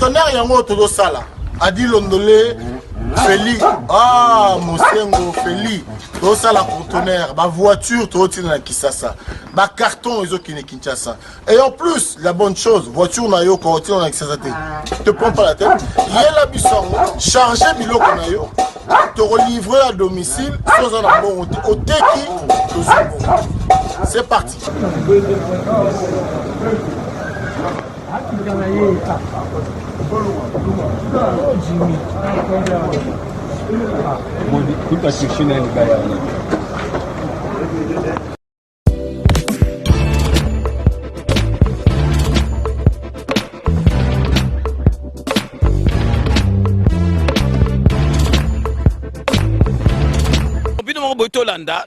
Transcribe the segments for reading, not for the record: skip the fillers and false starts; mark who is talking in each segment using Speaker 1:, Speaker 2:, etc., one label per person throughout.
Speaker 1: conteneur yango todo sala adi londolé Feli Mosengo Feli todo sala conteneur ba voiture todo tina Kisasa ba carton ezo kine Kinshasa et en plus la bonne chose voiture na yo ko tina Kisasa te prends pas la tête yela bisongo charger biloko na yo te relivrer à domicile sans un bon au teki c'est parti.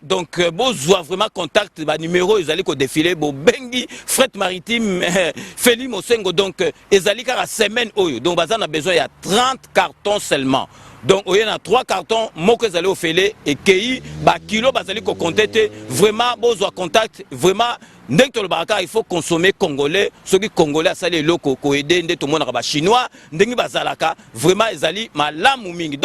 Speaker 2: Donc, besoin vraiment contact, numéro, ils allaient défiler, bengi, fret maritime, Feli Mosengo, donc, ils allaient à semaine, donc, on a besoin, il y a 30 cartons seulement. Donc, il y a 3 cartons, moi que allez au Félé, et qui, kilo, ils compter, vraiment, besoin contact, vraiment, dès que le baraka, il faut consommer congolais, ceux qui congolais, ça les locaux, qui aident tout le monde, chinois, dès que bazalaka, vraiment, ils allaient, malam ou mingi.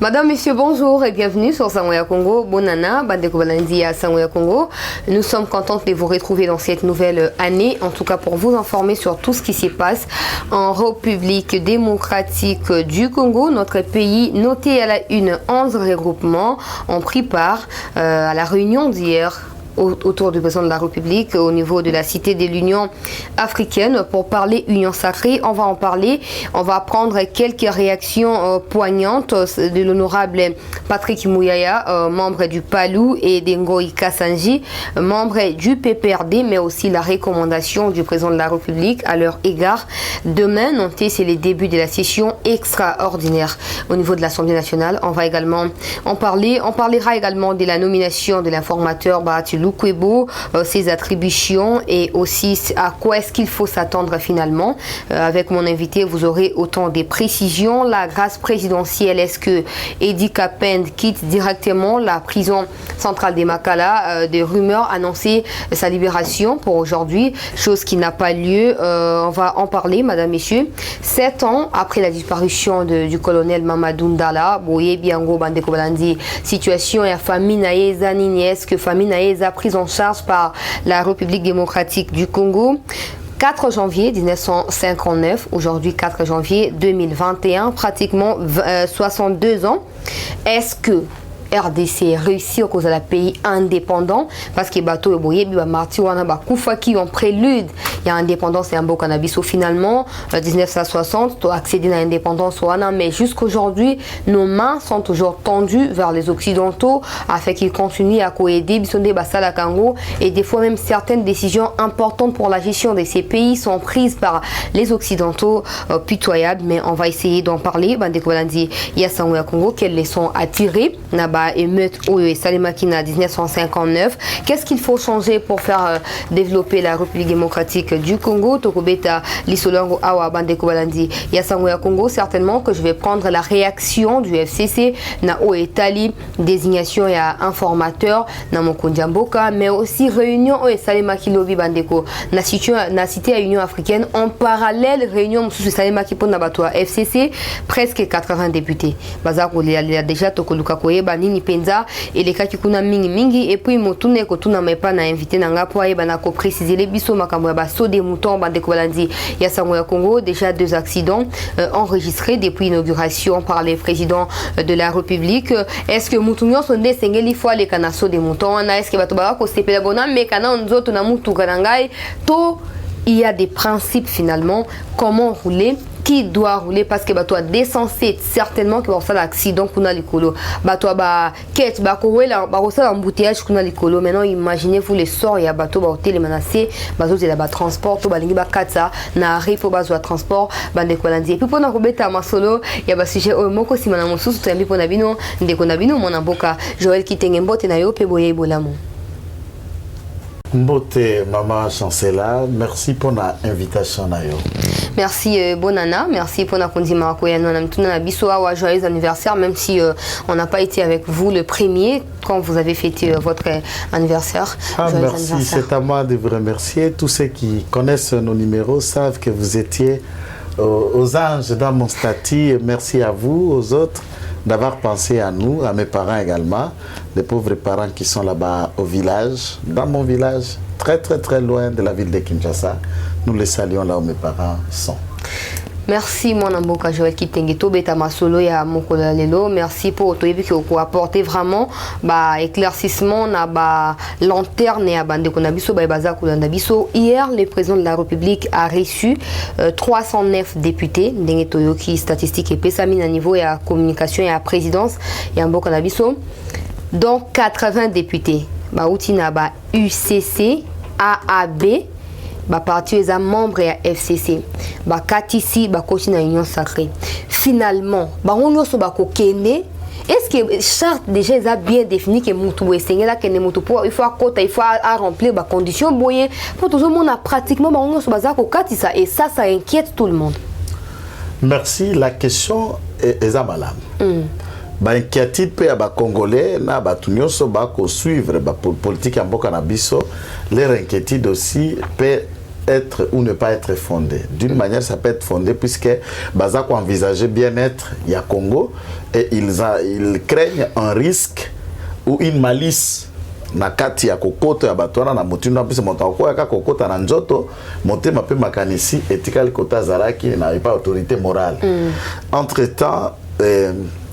Speaker 3: Madame, Monsieur, bonjour et bienvenue sur Sangoya Congo. Bonana, Bandeko Balandi à Sangoya Congo. Nous sommes contents de vous retrouver dans cette nouvelle année, en tout cas pour vous informer sur tout ce qui se passe en République démocratique du Congo. Notre pays, noté à la une, 11 regroupements, ont pris part à la réunion d'hier autour du président de la République au niveau de la cité de l'Union africaine pour parler Union sacrée. On va en parler. On va prendre quelques réactions poignantes de l'honorable Patrick Mouyaya, membre du PALU, et d'Ngoi Kassanji, membre du PPRD, mais aussi la recommandation du président de la République à leur égard. Demain, notez, c'est les débuts de la session extraordinaire au niveau de l'Assemblée nationale. On va également en parler. On parlera également de la nomination de l'informateur Bahatilou Kwebo, ses attributions et aussi à quoi est-ce qu'il faut s'attendre finalement. Avec mon invité, vous aurez autant de précisions. La grâce présidentielle, est-ce que Edi Kapend quitte directement la prison centrale des Makala? Des rumeurs annonçaient sa libération pour aujourd'hui, chose qui n'a pas lieu. On va en parler, madame, messieurs. 7 ans après la disparition du colonel Mamadou Ndala, Boye Biango Bandeko Balandi, situation et famine Aeza Nini, est-ce que famine Aeza prise en charge par la République démocratique du Congo? 4 janvier 1959, aujourd'hui 4 janvier 2021, pratiquement 62 ans. Est-ce que RDC réussit au cause de la pays indépendant parce que bateau et boye bi ba marti wana ba kufa qui en prélude il y a indépendance et un beau cannabis finalement 1960 to accéder à l'indépendance wana, mais jusqu'aujourd'hui nos mains sont toujours tendues vers les occidentaux afin qu'ils continuent à coaider bisonde basala Congo, et des fois même certaines décisions importantes pour la gestion de ces pays sont prises par les occidentaux pitoyables. Mais on va essayer d'en parler. Bandeko Balandi ya Sangoya Congo, quelles leçons à tirer naba émeute et Salimakina 1959. Qu'est-ce qu'il faut changer pour faire développer la République démocratique du Congo? Tokobeta Lisolongo Awa Bandeko Balandi ya Sangoya Congo. Certainement que je vais prendre la réaction du FCC na o etali désignation et informateur na Mokondjamboka, mais aussi réunion o Salimaki Lobi Bandeko na cité à Union africaine en parallèle réunion Moussou Salimaki pour Nabatwa FCC, presque 80 députés. Bazako il y a déjà Tokoluka Koyeba ni penza et les cas qui kuna mingi et puis motune ko tuna mepa na invité nanga po ayeba na ko préciser les biso makambo ya baso des moutons Bandeko Balandi ya Sangoya Congo. Déjà 2 accidents enregistrés depuis l'inauguration par les présidents de la République. Est-ce que mutunyo sonde sengeli fois les kanaso des moutons na est-ce que bato ba ko sepela bona me kana nzoto na mutu kanangai to? Il y a des principes finalement, comment rouler, qui doit rouler, parce que bato a décensé certainement que va faire l'accident kuna likolo. Bato ba quête ba ko wela ba ko sala embouteillage kuna likolo. Maintenant imaginez-vous les sorts ya bato ba hôtel menacé, bato de la transport to balingi ba katsa na arrêt pour bazo transport Bandeko Balandi. Et puis pour na kobeta masolo ya ba sujet o moko simana mosusu to yambi pona bino ndeko na bino mona mboka Joël Kitenge mbote na yo pe boye bolamo.
Speaker 1: Mbote Maman Chancela, merci pour l'invitation.
Speaker 3: Merci Bonana, merci pour la condima joyeux anniversaire, même si on n'a pas été avec vous le premier quand vous avez fêté votre anniversaire.
Speaker 4: Merci, c'est à moi de vous remercier. Tous ceux qui connaissent nos numéros savent que vous étiez aux anges dans mon statut. Merci à vous, aux autres, d'avoir pensé à nous, à mes parents également, les pauvres parents qui sont là-bas au village, dans mon village, très loin de la ville de Kinshasa. Nous les saluons là où mes parents sont.
Speaker 3: Merci mon amboka Joël Kitengeto beta masolo ya mokola lelo. Merci pour toyebi qui ko apporter vraiment éclaircissement na lanterne ya bande ko na biso baza ko na biso. Hier le président de la République a reçu 309 députés ndenge toyoki statistique et pesami na niveau ya communication et à présidence ya mboka na biso. Donc 80 députés uti na UCC AAB parti les membres à FCC katisi coach na union sacrée. Finalement on so kene. Est-ce que charte déjà est bien défini que mutu esengela que ne mutu pour il faut il faut remplir les conditions boyen pour tout le monde a pratiquement on so baza ko katisa et ça inquiète tout le monde.
Speaker 4: Merci, la question est malade. Inquiétude pe ba congolais na ba tunyo so ba ko suivre ba politique ya mboka na biso, leur inquiétude aussi peut être ou ne pas être fondée. D'une manière, ça peut être fondé puisque Bazako envisageait bien-être il y a Congo et ils craignent un risque ou une malice. Na kati ya kokoto ya batwana na motuna pise montako ya kokota na njoto motema pe makanisi etikali kota zaraki na pas autorité morale. Entre-temps,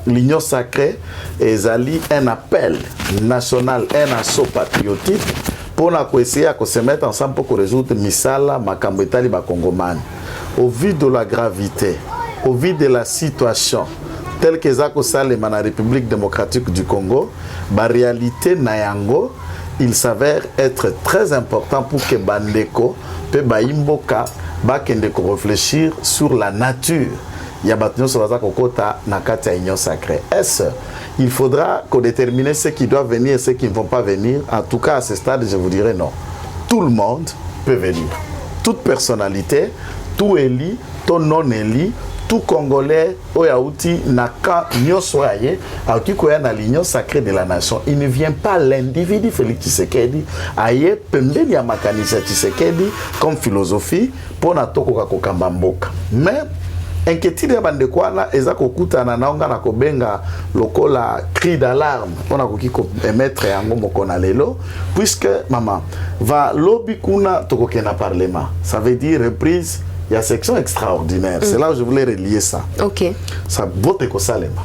Speaker 4: l'Union sacrée ezali un appel national, un assaut patriotique pour essayer de se mettre ensemble pour résoudre misala makambo etali ba Congomani. Au vu de la gravité, au vu de la situation telle que Zako Salema na République démocratique du Congo, la réalité nayango, il s'avère être très important pour que Bandeko pe Baimboka bakendeko réfléchir sur la nature. Il y a battu sur la kokota na kati ya union sacrée. Est-ce il faudra qu'on détermine ceux qui doivent venir et ceux qui ne vont pas venir? En tout cas, à ce stade, je vous dirais non. Tout le monde peut venir. Toute personnalité, tout élu, tout non-élu, tout Congolais, Oyauti, Naka, Nyosoaye, Autikoya na l'union sacrée de la nation. Il ne vient pas l'individu Félix Tshisekedi, aye pembeni ya makanisa Tshisekedi comme philosophie pour na toko kakokamba mboka. Mais inquiétude ya bandeko wana eza kokutana naonga na kobenga lokola cri d'alarme pona koki ko émettre yango mokona lelo puisque maman va lobby kuna tokoke na parlement. Ça veut dire reprise. Il y a section extraordinaire. C'est là où je voulais relier ça.
Speaker 3: Ok.
Speaker 4: Ça vote ko salema.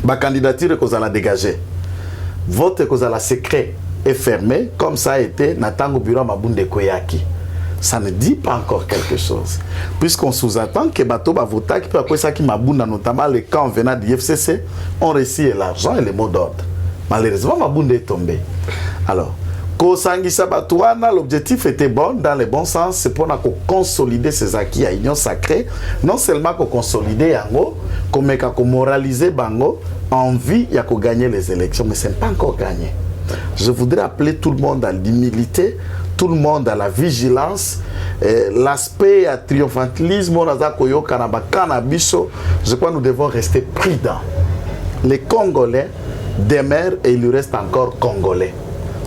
Speaker 4: Ba candidature ko la dégager. Vote ko la secret et fermé comme ça a été na tango bureau Mabunde Koyaki. Ça ne dit pas encore quelque chose. Puisqu'on sous-attend que Bato va voter, qui peut appeler ça qui Mabunda, notamment les camps venant du FCC, ont reçu l'argent et les mots d'ordre. Malheureusement, Mabunda est tombé. Alors, l'objectif était bon, dans le bon sens, c'est pour consolider ces acquis à l'union sacrée, non seulement pour consolider Yango, mais pour moraliser Bango, en vue de gagner les élections, mais ce n'est pas encore gagné. Je voudrais appeler tout le monde à l'humilité, tout le monde à la vigilance, l'aspect à triomphalisme, je crois que nous devons rester prudents. Les Congolais demeurent et il lui reste encore Congolais.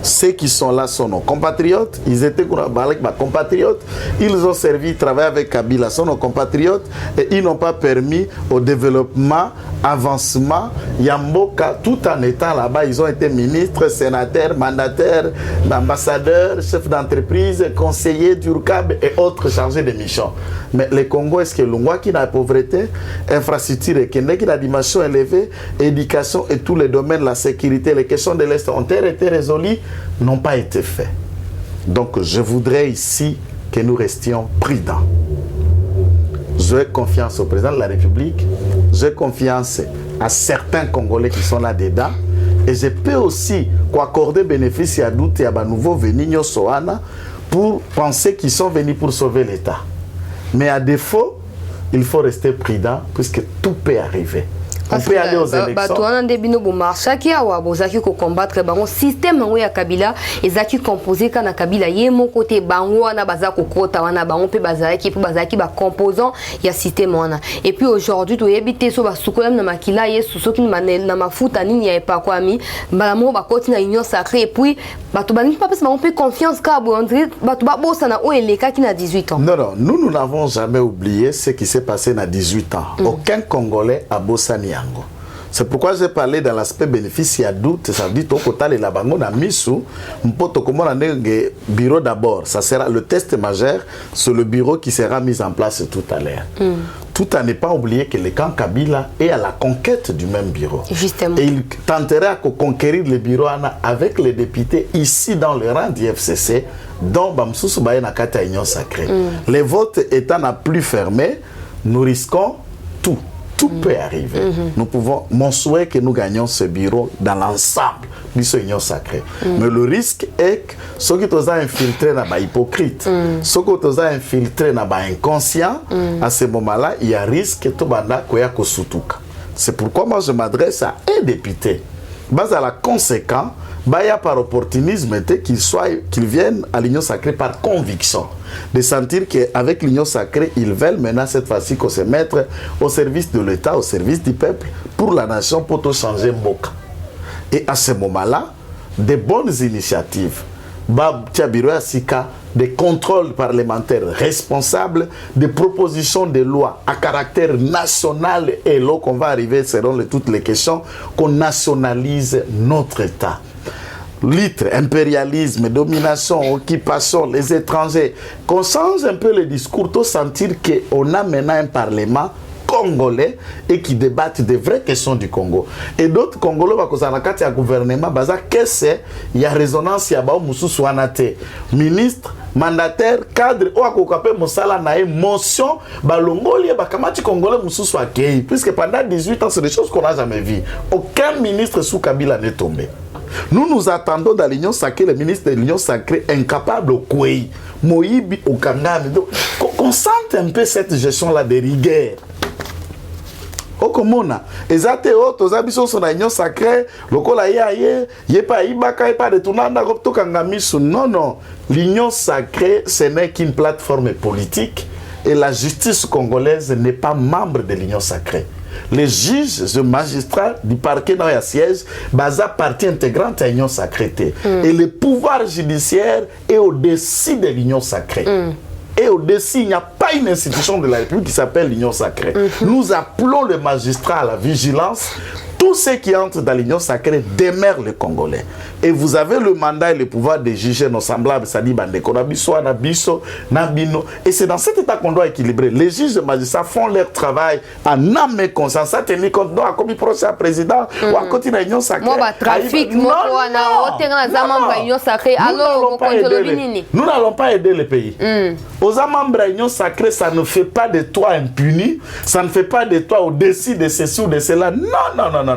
Speaker 4: Ceux qui sont là sont nos compatriotes, ils étaient avec ma compatriotes, ils ont servi, travaillé avec Kabila, sont nos compatriotes et ils n'ont pas permis au développement, avancement, Yamboka, tout en étant là-bas, ils ont été ministres, sénateurs, mandataires, ambassadeurs, chefs d'entreprise, conseillers d'URCAB et autres chargés de mission. Mais le Congo, est-ce que l'Ongwa qui a la pauvreté, infrastructure et qui a la dimension élevée, éducation et tous les domaines, la sécurité, les questions de l'Est ont été résolues, n'ont pas été faits. Donc je voudrais ici que nous restions prudents. J'ai confiance au président de la République, j'ai confiance à certains Congolais qui sont là-dedans, et je peux aussi accorder bénéfice à doute et à nouveau venir Soana pour penser qu'ils sont venus pour sauver l'État. Mais à défaut, il faut rester prudent puisque tout peut arriver. On peut aller aux élections.
Speaker 3: Bato wana nde bino bo marchaki awa bozaki ko combattre bango système ngo ya Kabila ezaki composé kana Kabila ye mon côté bango wana baza ko kota wana bango pe bazaki ba composant ya système wana. Et puis aujourd'hui to yebite so ba sukola na makila yesu soki na mafuta nini ya epakwami mbala mo ba koti na union sacrée et puis bato balingi pas parce que confiance ka bo André bato ba bossa na o eleka ki na 18 ans.
Speaker 4: Non, nous n'avons jamais oublié ce qui s'est passé à 18 ans. Aucun Congolais a bossé Niango. C'est pourquoi j'ai parlé dans l'aspect bénéfice, il y a doute, ça dit au côté de la bango na misu, mpoto comment on bureau d'abord, ça sera le test majeur sur le bureau qui sera mis en place tout à l'heure. Tout à ne pas oublier que le camp Kabila est à la conquête du même bureau.
Speaker 3: Justement.
Speaker 4: Et il tenterait à conquérir le bureau avec les députés ici dans le rang du FCC, dont Bamsoussou Baye Nakata Union Sacrée. Les votes étant à plus fermés, nous risquons tout. Tout peut arriver. Nous pouvons, mon souhait que nous gagnions ce bureau dans l'ensemble de cette union sacrée. Mais le risque est que ceux qui sont infiltrés dans les hypocrites, ceux qui sont infiltrés dans les inconscients, à ce moment-là, il y a risque que tout le monde soit. C'est pourquoi moi je m'adresse à un député. Bas à la conséquence, il y a par opportunisme qu'ils viennent à l'union sacrée par conviction. De sentir qu'avec l'union sacrée, ils veulent maintenant cette fois-ci qu'on se mette au service de l'État, au service du peuple, pour la nation, pour tout changer Mboka. Et à ce moment-là, des bonnes initiatives, des contrôles parlementaires responsables, des propositions de loi à caractère national et là qu'on va arriver selon toutes les questions, qu'on nationalise notre État. Litre, impérialisme, domination, occupation, les étrangers, qu'on change un peu le discours, pour sentir qu'on a maintenant un parlement congolais et qui débattent des vraies questions du Congo. Et d'autres Congolais, parce qu'il y a un gouvernement, qu'est-ce que il y a résonance, il y a un ministre, mandataire, cadre, ou à Moussala na motion, balongoli, bakamati Congolais, Moussou accueilli. Puisque pendant 18 ans, c'est des choses qu'on n'a jamais vues. Aucun ministre sous Kabila n'est tombé. Nous attendons dans l'Union sacrée, le ministre de l'Union sacrée incapable au Kouei, Moïbi au Kangami. Qu'on sente un peu cette gestion-là de rigueur. Okomona, ezate autres abisso sur l'union sacrée, lokola yepa ibaka yepa de tunanda kopto kangamisu. Non, l'union sacrée ce n'est qu'une plateforme politique et la justice congolaise n'est pas membre de l'union sacrée. Les juges, les magistrats du parquet dans le siège, basa partie intégrante de l'union sacrée. Et le pouvoir judiciaire est au-dessus de l'union sacrée. Et au-dessus, il n'y a pas une institution de la République qui s'appelle l'Union sacrée. Nous appelons les magistrats à la vigilance. Tous ceux qui entrent dans l'Union sacrée demeurent les Congolais. Et vous avez le mandat et le pouvoir de juger nos semblables, c'est-à-dire Bandeko, Nabiso, Nabiso, Nabino. Et c'est dans cet état qu'on doit équilibrer. Les juges et magistrats font leur travail en âme et conscience. Ça tenir compte, non, comme il procès à président, ou à côté de l'Union sacrée.
Speaker 3: Moi, trafic, nous
Speaker 4: n'allons pas aider les pays. Aux membres de l'Union sacrée, ça ne fait pas de toi impuni, ça ne fait pas de toi au-dessus de ceci ou de cela. Non.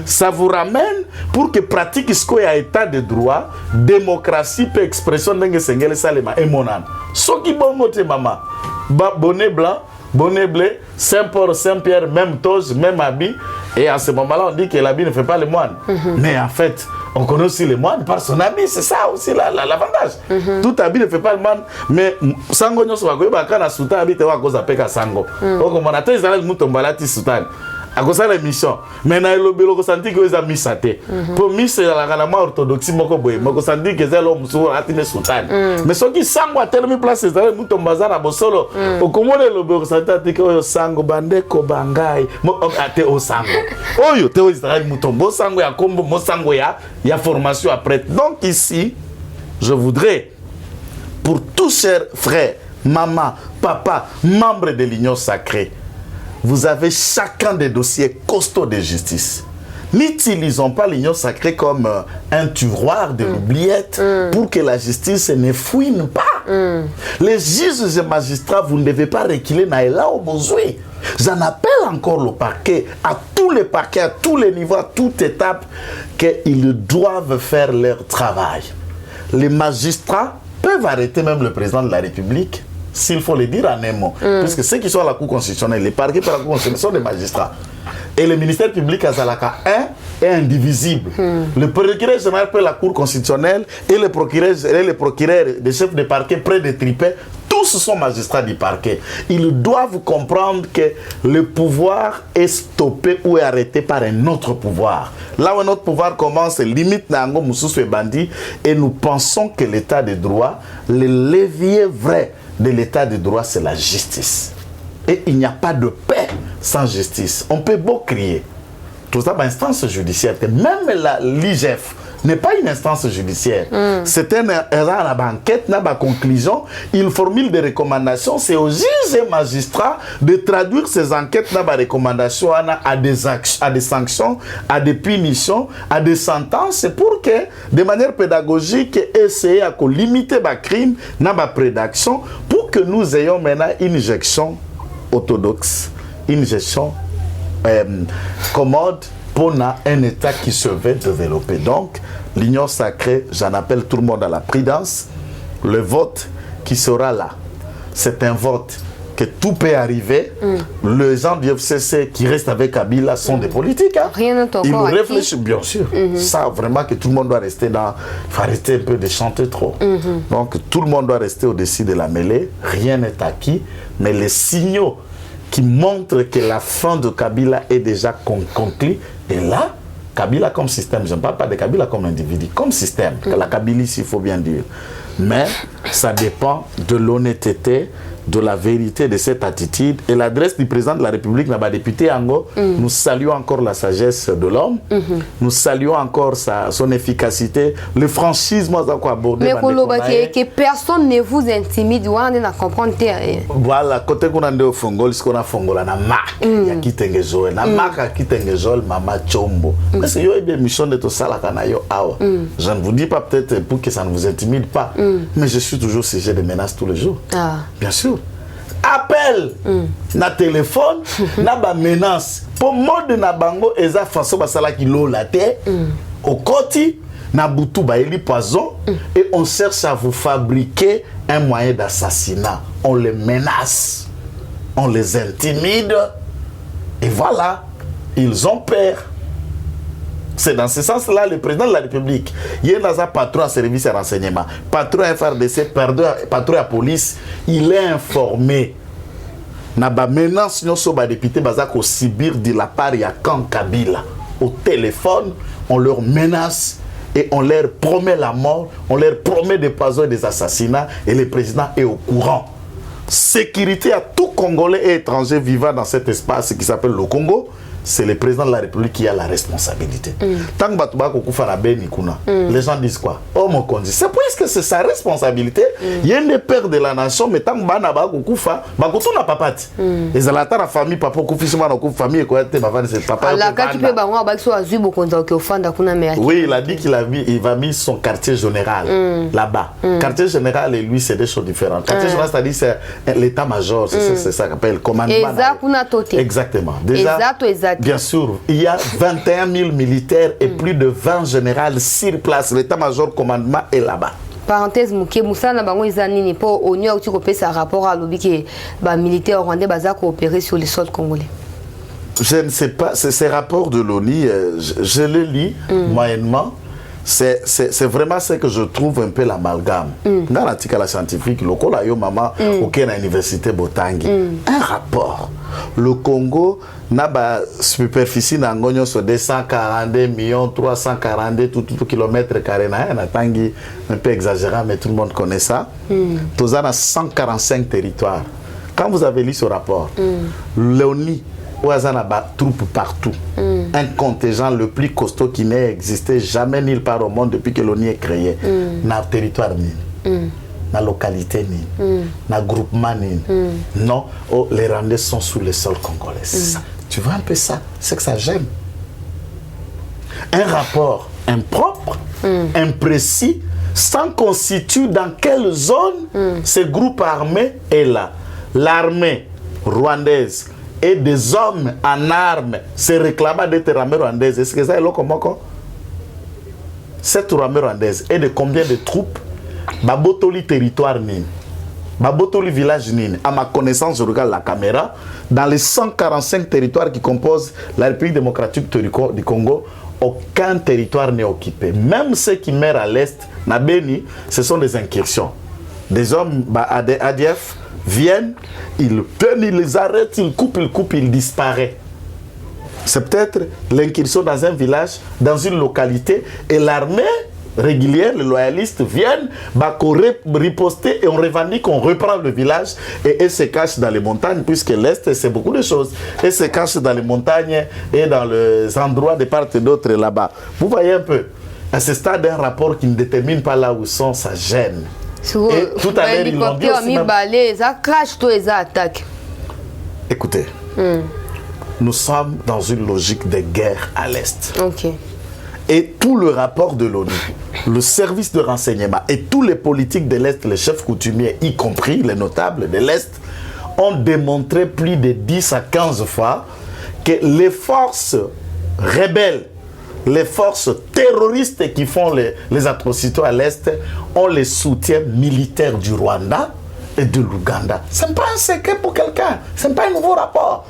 Speaker 4: Ça vous ramène pour que pratique ce qu'il y a état de droit, démocratie, et expression de Sengele Salema et Monan. Ce qui bon moté maman, bonnet blanc, bonnet bleu, Saint-Paul, Saint-Pierre, même toge, même habit. Et à ce moment-là, on dit que l'habit ne fait pas le moine. Mais en fait, on connaît aussi les moines par son habit, c'est ça aussi l'avantage. Tout habit ne fait pas le moine. Mais sango nyoso bakoyeba kana sultan habite wa koza peka sango. Donc on a tes Israël mutombalati sultan. À cause de la mission, mais na elobelo ko santi que ils a mis ça té. Pour mise la galama orthodoxie moko boye, moko santi que zelo musu atine sultan. Mais ceux qui sango a tellement place Israël mutombaza na bosolo. Au komone elobelo ko santi que oyo sango bandeko bangai. Mo ate o sango. Oyo te o Israël mutombo sango ya kombo mo sango ya formation après. Donc ici, je voudrais pour tous chers frères, maman, papa, membres de l'Union sacrée, vous avez chacun des dossiers costauds de justice. N'utilisons pas l'union sacrée comme un tiroir de l'oubliette pour que la justice ne fouine pas. Les juges et magistrats, vous ne devez pas reculer là au besoin. J'en appelle encore le parquet, à tous les parquets, à tous les niveaux, à toute étape, qu'ils doivent faire leur travail. Les magistrats peuvent arrêter même le président de la République, s'il faut le dire en un mot. Parce que ceux qui sont à la Cour constitutionnelle, les parquets par la Cour constitutionnelle sont des magistrats. Et le ministère public Azalaka 1 est indivisible. Le procureur général de la Cour constitutionnelle et le procureur des chefs de parquet près des tripets, tous sont magistrats du parquet. Ils doivent comprendre que le pouvoir est stoppé ou est arrêté par un autre pouvoir. Là où notre pouvoir commence, limite Nango Moussous et Bandi, et nous pensons que l'état de droit, le levier vrai de l'état de droit, c'est la justice. Et il n'y a pas de paix sans justice. On peut beau crier. Tout ça, c'est une instance judiciaire. Même l'IGF n'est pas une instance judiciaire. C'est une enquête, une conclusion. Il formule des recommandations. C'est aux juges et magistrats de traduire ces enquêtes, des recommandations à des sanctions, à des punitions, à des sentences, pour que, de manière pédagogique, essayer à limiter les crimes, la prédation, pour que nous ayons maintenant une gestion orthodoxe, une gestion commode pour un État qui se veut développer. Donc, l'union sacrée, j'en appelle tout le monde à la prudence. Le vote qui sera là, c'est un vote que tout peut arriver. Les gens du FCC qui restent avec Kabila sont des politiques. Hein.
Speaker 3: Rien n'est encore
Speaker 4: Ils
Speaker 3: acquis.
Speaker 4: réfléchissent, bien sûr. Ça, vraiment, que tout le monde doit rester dans... Il faut arrêter un peu de chanter trop. Donc, tout le monde doit rester au-dessus de la mêlée. Rien n'est acquis. Mais les signaux qui montrent que la fin de Kabila est déjà conclue. Et là, Kabila comme système, je ne parle pas de Kabila comme individu, comme système, la Kabilis, il faut bien dire. Mais ça dépend de l'honnêteté, de la vérité de cette attitude. Et l'adresse du président de la République, n'a pas député Ango, nous saluons encore la sagesse de l'homme, nous saluons encore son efficacité, le franchisme à quoi aborder.
Speaker 3: Mais que personne ne vous intimide, ou on a comprendre.
Speaker 4: Voilà, côté qu'on a de Fongol, ce qu'on a Fongola, na ma, ya kitenge zoe, na ma ka kitenge zoe, mama chombo. Mais c'est yo une mission de tout ça là kana yo awa. Je ne vous dis pas peut-être pour que ça ne vous intimide pas, mais je suis toujours sujet de menaces tous les jours. Bien sûr. Appel na téléphone na ba menace pour mode na bango eza façon basala ki lo la terre au koti na butu ba eli poison et on cherche à vous fabriquer un moyen d'assassinat. On les menace, on les intimide et voilà, ils ont peur. C'est dans ce sens-là le président de la République. Il est dans un patron à service et renseignement, patron à FRDC, patron à police, il est informé. Maintenant, si nous sommes députés, nous subir de la part de Kan Kabila. Au téléphone, on leur menace et on leur promet la mort, on leur promet des poisons et des assassinats, et le président est au courant. Sécurité à tout Congolais et étrangers vivant dans cet espace qui s'appelle le Congo. C'est le président de la République qui a la responsabilité. Tant que les gens disent quoi? Oh mon Kondi, c'est puisque c'est sa responsabilité. Il y a une père de la nation, mais tant que n'a pas papa. Et c'est la famille, papa, famille, et quoi, c'est papa. Oui, il a dit qu'il va mettre son quartier général là-bas. Quartier général et lui, c'est des choses différentes. Quartier général, c'est-à-dire c'est l'état-major, c'est ça qu'on appelle commandement. Exactement. Déjà, bien sûr, il y a 21 000 militaires et plus de 20 généraux sur place. L'état-major commandement est là-bas.
Speaker 3: Parenthèse, Moussa n'a pas eu pour ONU a aussi rapport à l'objet que les militaires rwandais ont coopéré sur les sols congolais.
Speaker 4: Je ne sais pas, ces rapports de l'ONU, je les lis moyennement. C'est vraiment ce que je trouve un peu l'amalgame. Dans l'article scientifique, le Kolayo Mama, auquel à l'université Botangi, un rapport. Le Congo n'a pas superficie d'Angonio sur 242 millions 342 tout kilomètres carrés. Un peu exagéré, mais tout le monde connaît ça. Tous a 145 territoires. Quand vous avez lu ce rapport, l'ONU a troupes partout. Un contingent le plus costaud qui n'ait existé jamais nulle part au monde depuis que l'ONU est créée. Dans le territoire, dans la localité, dans le groupement. Non, les Rwandais sont sous le sol congolais. Ça. Tu vois un peu ça? C'est que ça gêne. Un rapport impropre, imprécis, sans constituer dans quelle zone ce groupe armé est là. L'armée rwandaise et des hommes en armes se réclament d'être armée rwandaise. Est-ce que ça est là comme quoi? Cette armée rwandaise est de combien de troupes? Babotoli territoire ni. Babotoli village nini. À ma connaissance, je regarde la caméra. Dans les 145 territoires qui composent la République démocratique du Congo, aucun territoire n'est occupé. Même ceux qui meurent à l'est, na Beni, ce sont des incursions. Des hommes ADF viennent, ils les arrêtent, ils coupent, ils disparaissent. C'est peut-être l'incursion dans un village, dans une localité, et l'armée régulière, les loyalistes viennent, riposter et on revendique, on reprend le village et se cachent dans les montagnes, puisque l'Est, c'est beaucoup de choses. Et se cachent dans les montagnes et dans les endroits de part et d'autre là-bas. Vous voyez un peu, à ce stade, un rapport qui ne détermine pas là où sont, ça gêne. Et tout à l'heure, ils l'ont dit aussi écoutez, nous sommes dans une logique de guerre à l'Est. Et tout le rapport de l'ONU, le service de renseignement et tous les politiques de l'Est, les chefs coutumiers, y compris les notables de l'Est, ont démontré plus de 10 à 15 fois que les forces rebelles, les forces terroristes qui font les atrocités à l'Est ont le soutien militaire du Rwanda et de l'Ouganda. Ce n'est pas un secret pour quelqu'un, ce n'est pas un nouveau rapport.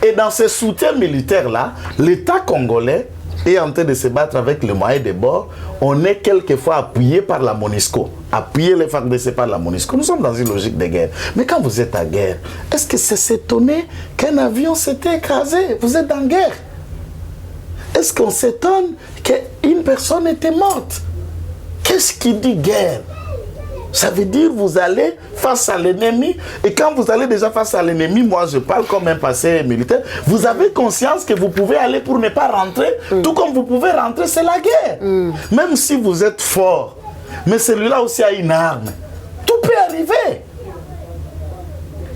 Speaker 4: Et dans ce soutien militaire-là, l'État congolais est en train de se battre avec le moyen de bord. On est quelquefois appuyé par la MONUSCO. Appuyer les FARDC par la MONUSCO. Nous sommes dans une logique de guerre. Mais quand vous êtes en guerre, est-ce que c'est s'étonner qu'un avion s'était écrasé? Vous êtes en guerre. Est-ce qu'on s'étonne qu'une personne était morte? Qu'est-ce qui dit guerre? Ça veut dire que vous allez face à l'ennemi. Et quand vous allez déjà face à l'ennemi, moi je parle comme un passé militaire, vous avez conscience que vous pouvez aller pour ne pas rentrer. Tout comme vous pouvez rentrer, c'est la guerre. Même si vous êtes fort. Mais celui-là aussi a une arme. Tout peut arriver.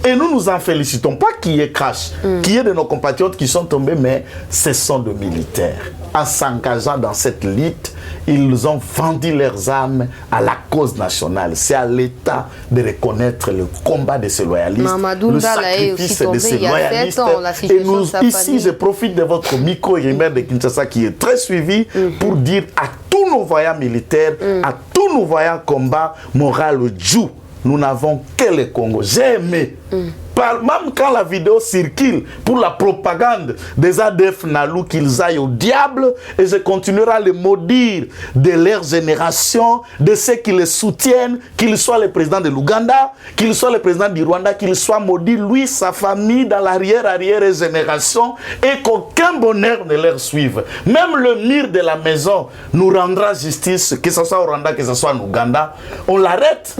Speaker 4: Et nous nous en félicitons. Pas qu'il y ait crash, qu'il y ait de nos compatriotes qui sont tombés, mais ce sont de militaires. En s'engageant dans cette lutte, ils ont vendu leurs âmes à la cause nationale. C'est à l'État de reconnaître le combat de ces loyalistes, le sacrifice de ces loyalistes. Et nous, ici, je profite de votre micro de Kinshasa qui est très suivi pour dire à tous nos voyants militaires, à tous nos voyants combat moral Djou, nous n'avons que le Congo. J'ai aimé. Même quand la vidéo circule pour la propagande des ADF Nalou, qu'ils aillent au diable, et je continuerai à les maudire de leur génération, de ceux qui les soutiennent, qu'il soit le président de l'Ouganda, qu'il soit le président du Rwanda, qu'il soit maudit, lui, sa famille, dans l'arrière génération, et qu'aucun bonheur ne leur suive. Même le mur de la maison nous rendra justice, que ce soit au Rwanda, que ce soit en Ouganda. On l'arrête.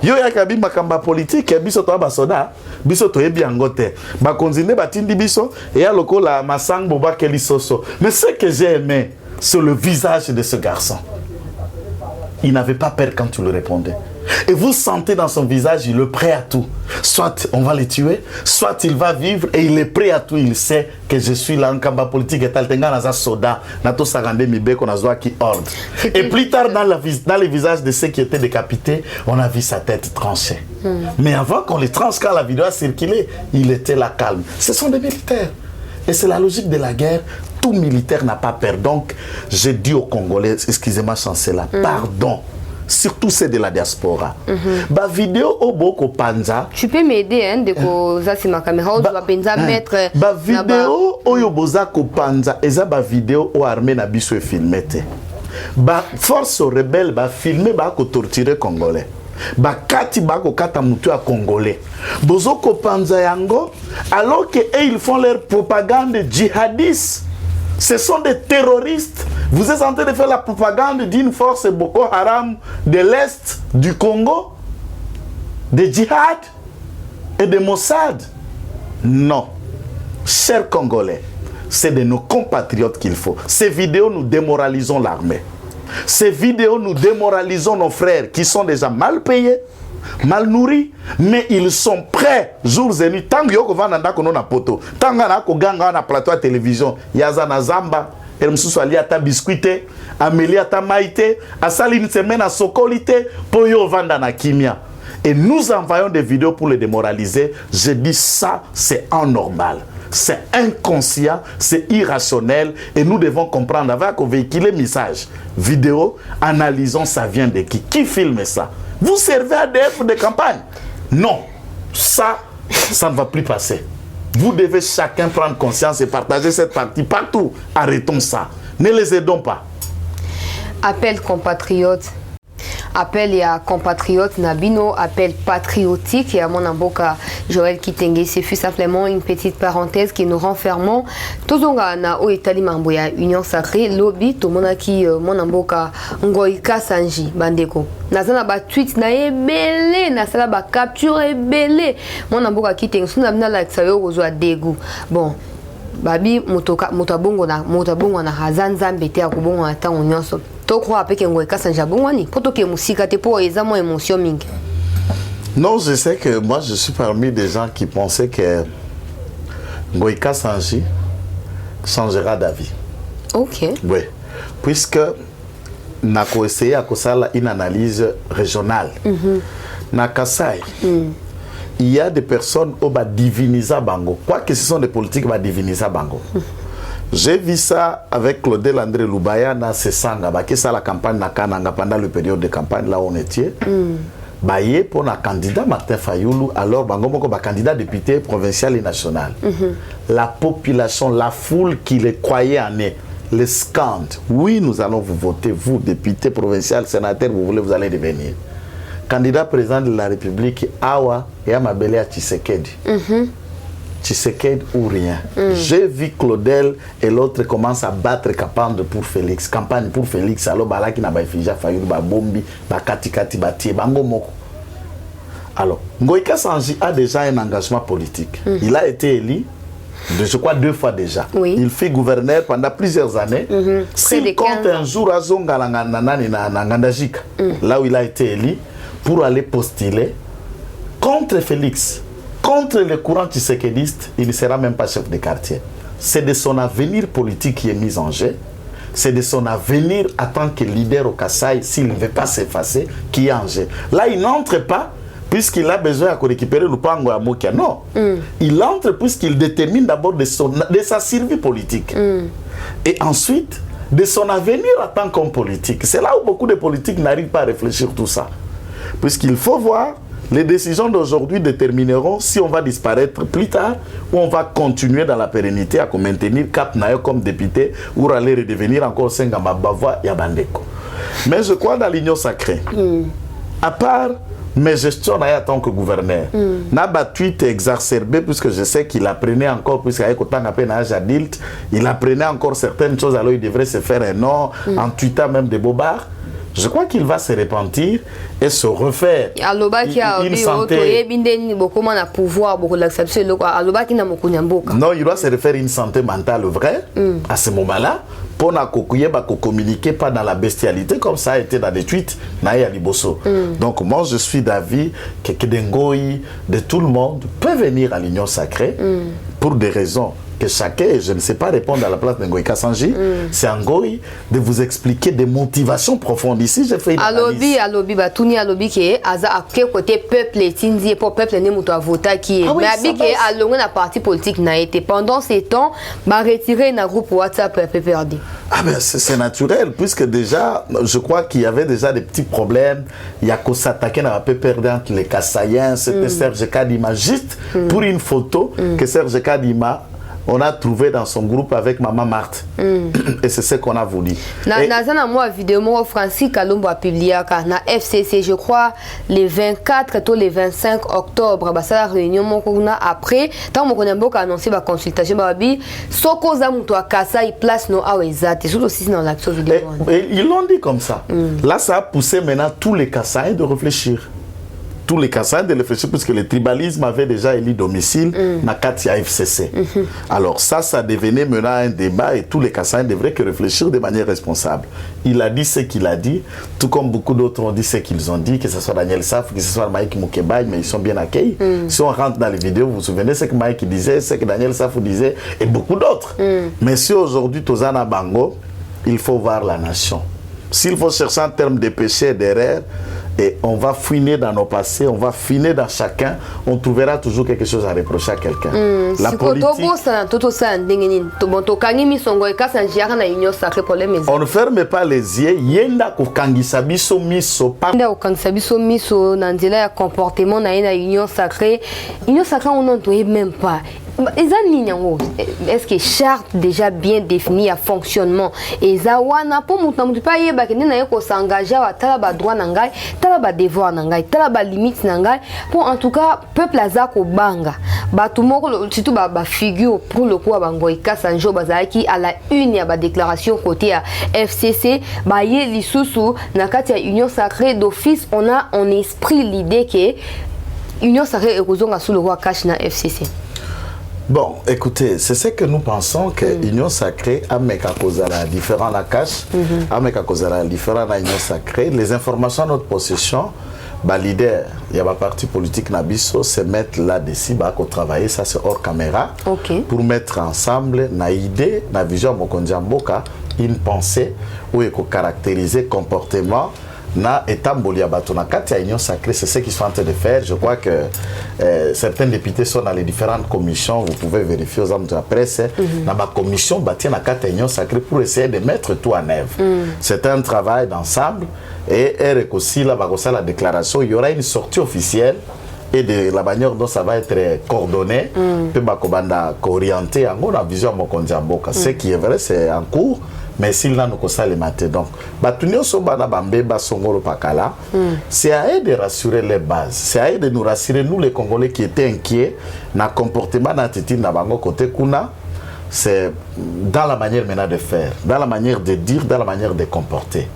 Speaker 4: Yo yakabi makamba politique, biso to basoda, biso to yebi angote. Ba konzine batindi biso et ya lokola masang boba kelisoso. Mais ce que j'ai aimé, c'est le visage de ce garçon. Il n'avait pas peur quand tu le répondais. Et vous sentez dans son visage, il est prêt à tout. Soit on va le tuer, soit il va vivre et il est prêt à tout. Il sait que je suis là en combat politique et taltenga naza soda, nato sarande mibe qu'on a zoa qui ordre. Et plus tard dans les visages de ceux qui étaient décapités, on a vu sa tête tranchée. Mais avant qu'on les tranche, quand la vidéo a circulé, il était là calme. Ce sont des militaires. Et c'est la logique de la guerre. Tout militaire n'a pas peur. Donc, j'ai dit aux Congolais, excusez-moi, chancelier, pardon. Surtout ceux de la diaspora. Ba vidéo au boko panza.
Speaker 3: Tu peux m'aider hein de ko ça c'est ma caméra ou va penza mettre
Speaker 4: ba vidéo oyo boza ko panza eza ba vidéo o armée na biso e filmé. Ba force rebelle ba filmer ba ko torturer congolais. Ba kati ba ko kata mutu a congolais. Bozo ko panza yango alors que ils font leur propagande djihadiste. Ce sont des terroristes. Vous êtes en train de faire la propagande d'une force Boko Haram de l'Est du Congo, de djihad et de Mossad. Non. Chers Congolais, c'est de nos compatriotes qu'il faut. Ces vidéos, nous démoralisons l'armée. Ces vidéos, nous démoralisons nos frères qui sont déjà mal payés, mal nourris, mais ils sont prêts jours et nuits. Tant que vous avez un poto, tant que vous avez un plateau à télévision, il y a un zamba, il y a un biscuit, Amélie a un maïté, à saline semaine à sokolité, pour y vendre na kimia. Et nous envoyons des vidéos pour les démoraliser. Je dis ça, c'est anormal. c'est inconscient, c'est irrationnel et nous devons comprendre avec véhiculer message vidéo, analysons ça vient de qui. Qui filme ça? Vous servez ADF de campagne? Non, ça ne va plus passer. Vous devez chacun prendre conscience et partager cette partie partout. Arrêtons ça. Ne les aidons pas.
Speaker 3: Appel compatriotes. Appel à compatriotes Nabino, appel patriotique et à mon amboka Joël Kitenge. Ce fut simplement une petite parenthèse qui nous renfermons. Tozonga na o etali mamboya Union Sacrée lobby to monaki mon amboka Ngoika Sanji bandeko. Nazana ba tweet na ebele na sala ba capture ebele mon amboka Kitenge suna bina la tsayo kozwa degu. Bon babi motabongo na hazanza mbete akubongo na tango nyonso.
Speaker 4: Non, je sais que moi je suis parmi des gens qui pensaient que Ngoïka Sanji changera d'avis.
Speaker 3: Ok.
Speaker 4: Oui, puisque n'a essayé à une analyse régionale. Na Kasai, il y a des personnes qui ont divinisé Bango. Quoi que ce sont des politiques qui ont divinisé Bango. J'ai vu ça avec Claudel André Loubaya dans Sesanga, qui ça la campagne na Kananga pendant le période de campagne là où on était. Baye pour un candidat Martin Fayoulou, alors bango moko ba candidat député provincial et national. La population, la foule qui les croyait en eux, les scandent. Oui, nous allons vous voter, vous député provincial, sénateur, vous voulez, vous allez devenir candidat président de la République. Awa et Amabele à Tshisekedi. Tshisekedi ou rien. J'ai vu Claudel et l'autre commencent à battre campagne pour Félix. Campagne pour Félix. Alors, bala qui n'a pas fait Fayoulou, ba bombi, ba kati batie, bango moko. Alors, Ngoïka Sanji a déjà un engagement politique. Il a été élu, je crois 2 fois déjà.
Speaker 3: Oui.
Speaker 4: Il fait gouverneur pendant plusieurs années. S'il compte un jour à Zonga Ngandajika, là où il a été élu, pour aller postuler contre Félix. Contre le courant tshisekidiste, il ne sera même pas chef de quartier. C'est de son avenir politique qui est mis en jeu. C'est de son avenir en tant que leader au Kasaï, s'il ne veut pas s'effacer, qui est en jeu. Là, il n'entre pas puisqu'il a besoin de récupérer le pango à Mokia. Non. Il entre puisqu'il détermine d'abord de sa survie politique. Et ensuite, de son avenir en tant qu'homme politique. C'est là où beaucoup de politiques n'arrivent pas à réfléchir tout ça. Puisqu'il faut voir. Les décisions d'aujourd'hui détermineront si on va disparaître plus tard ou on va continuer dans la pérennité à maintenir Cap Nayo comme député ou aller redevenir encore Sengamba Bavois et Bandeko. Mais je crois dans l'Union Sacrée. À part mes gestions en tant que gouverneur, n'a pas tweet exacerbé puisque je sais qu'il apprenait encore, puisqu'avec autant d'appel à âge adulte, il apprenait encore certaines choses, alors il devrait se faire un nom en tweetant même des bobards. Je crois qu'il va se repentir et se refaire une santé. Non, il doit se refaire une santé mentale vraie à ce moment-là pour ne communiquer pas dans la bestialité comme ça a été dans des tweets Naïa Liboso. Donc moi je suis d'avis que Dengoï, de tout le monde, peut venir à l'Union Sacrée pour des raisons que chacun, je ne sais pas répondre à la place de Ngoïka Sanji, c'est à Ngoï de vous expliquer des motivations profondes. Ici, j'ai fait une analyse.
Speaker 3: Alobi, batuni alobi qui est à quel côté peuple est indié pour peuple ne mouto vota qui est. Mais abi qui est alongo na parti politique n'a été pendant ces temps, m'a retiré un groupe WhatsApp PPRD.
Speaker 4: Ah ben c'est naturel puisque déjà, je crois qu'il y avait déjà des petits problèmes. Il y a qu'à s'attaquer dans la PPRD entre les Kassaïens, c'était Serge Kadima juste pour une photo que Serge Kadima on a trouvé dans son groupe avec Maman Marthe. Et c'est ce qu'on a voulu.
Speaker 3: Dans moi vidéo, Francis Kalombo a publié na FCC, je crois, les 24 et les 25 octobre. Bah, ça la réunion après. Tant qu'on a annoncé la consultation, Soko Zamuto a Kassa, il place nos Awezat. C'est aussi dans l'action vidéo.
Speaker 4: Ils l'ont dit comme ça. Là, ça a poussé maintenant tous les Kassaïens de réfléchir. Tous les Kassaïens de réfléchir puisque le tribalisme avait déjà élu domicile dans Katia FCC. Alors ça devenait maintenant un débat et tous les Kassaïens devraient que réfléchir de manière responsable. Il a dit ce qu'il a dit, tout comme beaucoup d'autres ont dit ce qu'ils ont dit, que ce soit Daniel Saf, que ce soit Mike Moukebaï, mais ils sont bien accueillis. Si on rentre dans les vidéos, vous vous souvenez ce que Mike disait, ce que Daniel Saf disait et beaucoup d'autres. Mais si aujourd'hui, Tozana Bango, il faut voir la nation. S'il faut chercher en termes de péché et d'erreur, et on va fouiner dans nos passés, on va fouiner dans chacun, on trouvera toujours quelque chose à reprocher à quelqu'un. La politique... On ne ferme pas les yeux, yenda kukangisa biso miso pa.
Speaker 3: Yenda kukangisa biso miso na nzela ya comportement na ina union sacrée. Union sacrée on n'entend même pas. Est-ce que charte déjà bien définie à fonctionnement et zawana pour mutamtu pa yeba ke na yeko s'engager à talaba droit nangai talaba devoir nangai talaba limite nangai pour en tout cas peuple azako banga batumoko surtout ba figure pour le coup bango ikasa njo bazaki à la une ya ba déclaration côté à FCC ba ye lisusu na kati ya union sacrée d'office on a en esprit l'idée que union sacrée ekozonga sous le roi cash na FCC.
Speaker 4: Bon, écoutez, c'est ce que nous pensons que l'Union sacrée a mis à cause de la différente la cache, a mis à cause de la différente l'Union sacrée. Les informations à notre possession, bah, leader, il y a un parti politique Nabiso se mettre là-dessus, bah, qu'on travaille, ça c'est hors caméra, pour mettre ensemble na idée, na vision Mokondjamboka, une pensée où il faut caractériser comportement. Na etamboli abatona kati ya union sacrée, c'est ce qu'ils sont en train de faire. Je crois que certains députés sont dans les différentes commissions, vous pouvez vérifier aux hommes de la presse, dans ma commission bâtie na kati ya union sacrée pour essayer de mettre tout en œuvre. C'est un travail d'ensemble et aussi là la déclaration, il y aura une sortie officielle et de la manière dont ça va être coordonné, peut bakobanda orienté en gros la vision Mokondjamboka. Ce qui est vrai, c'est en cours. Mais s'il n'a pas les maté, donc, c'est à eux de rassurer les bases. C'est à eux de nous rassurer, nous les Congolais qui étaient inquiets, dans le comportement de côté Kuna, c'est dans la manière maintenant de faire, dans la manière de dire, dans la manière de comporter.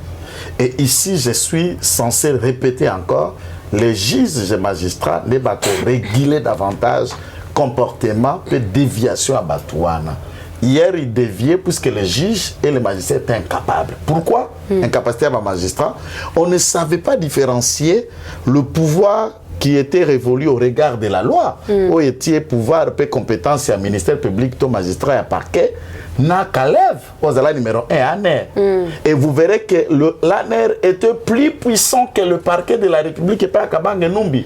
Speaker 4: Et ici, je suis censé répéter encore, les juges et magistrats ne vont pas réguler davantage comportement et déviation à Batouana. Hier, il déviait puisque les juges et les magistrats étaient incapables. Pourquoi incapacité à un magistrat? On ne savait pas différencier le pouvoir qui était révolu au regard de la loi. Où était pouvoir et compétence à ministère public, au magistrat et à parquet, n'a qu'à lève aux alliés numéro 1 ANER. Et vous verrez que l'ANER était plus puissant que le parquet de la République et pas à Kabang et Numbi.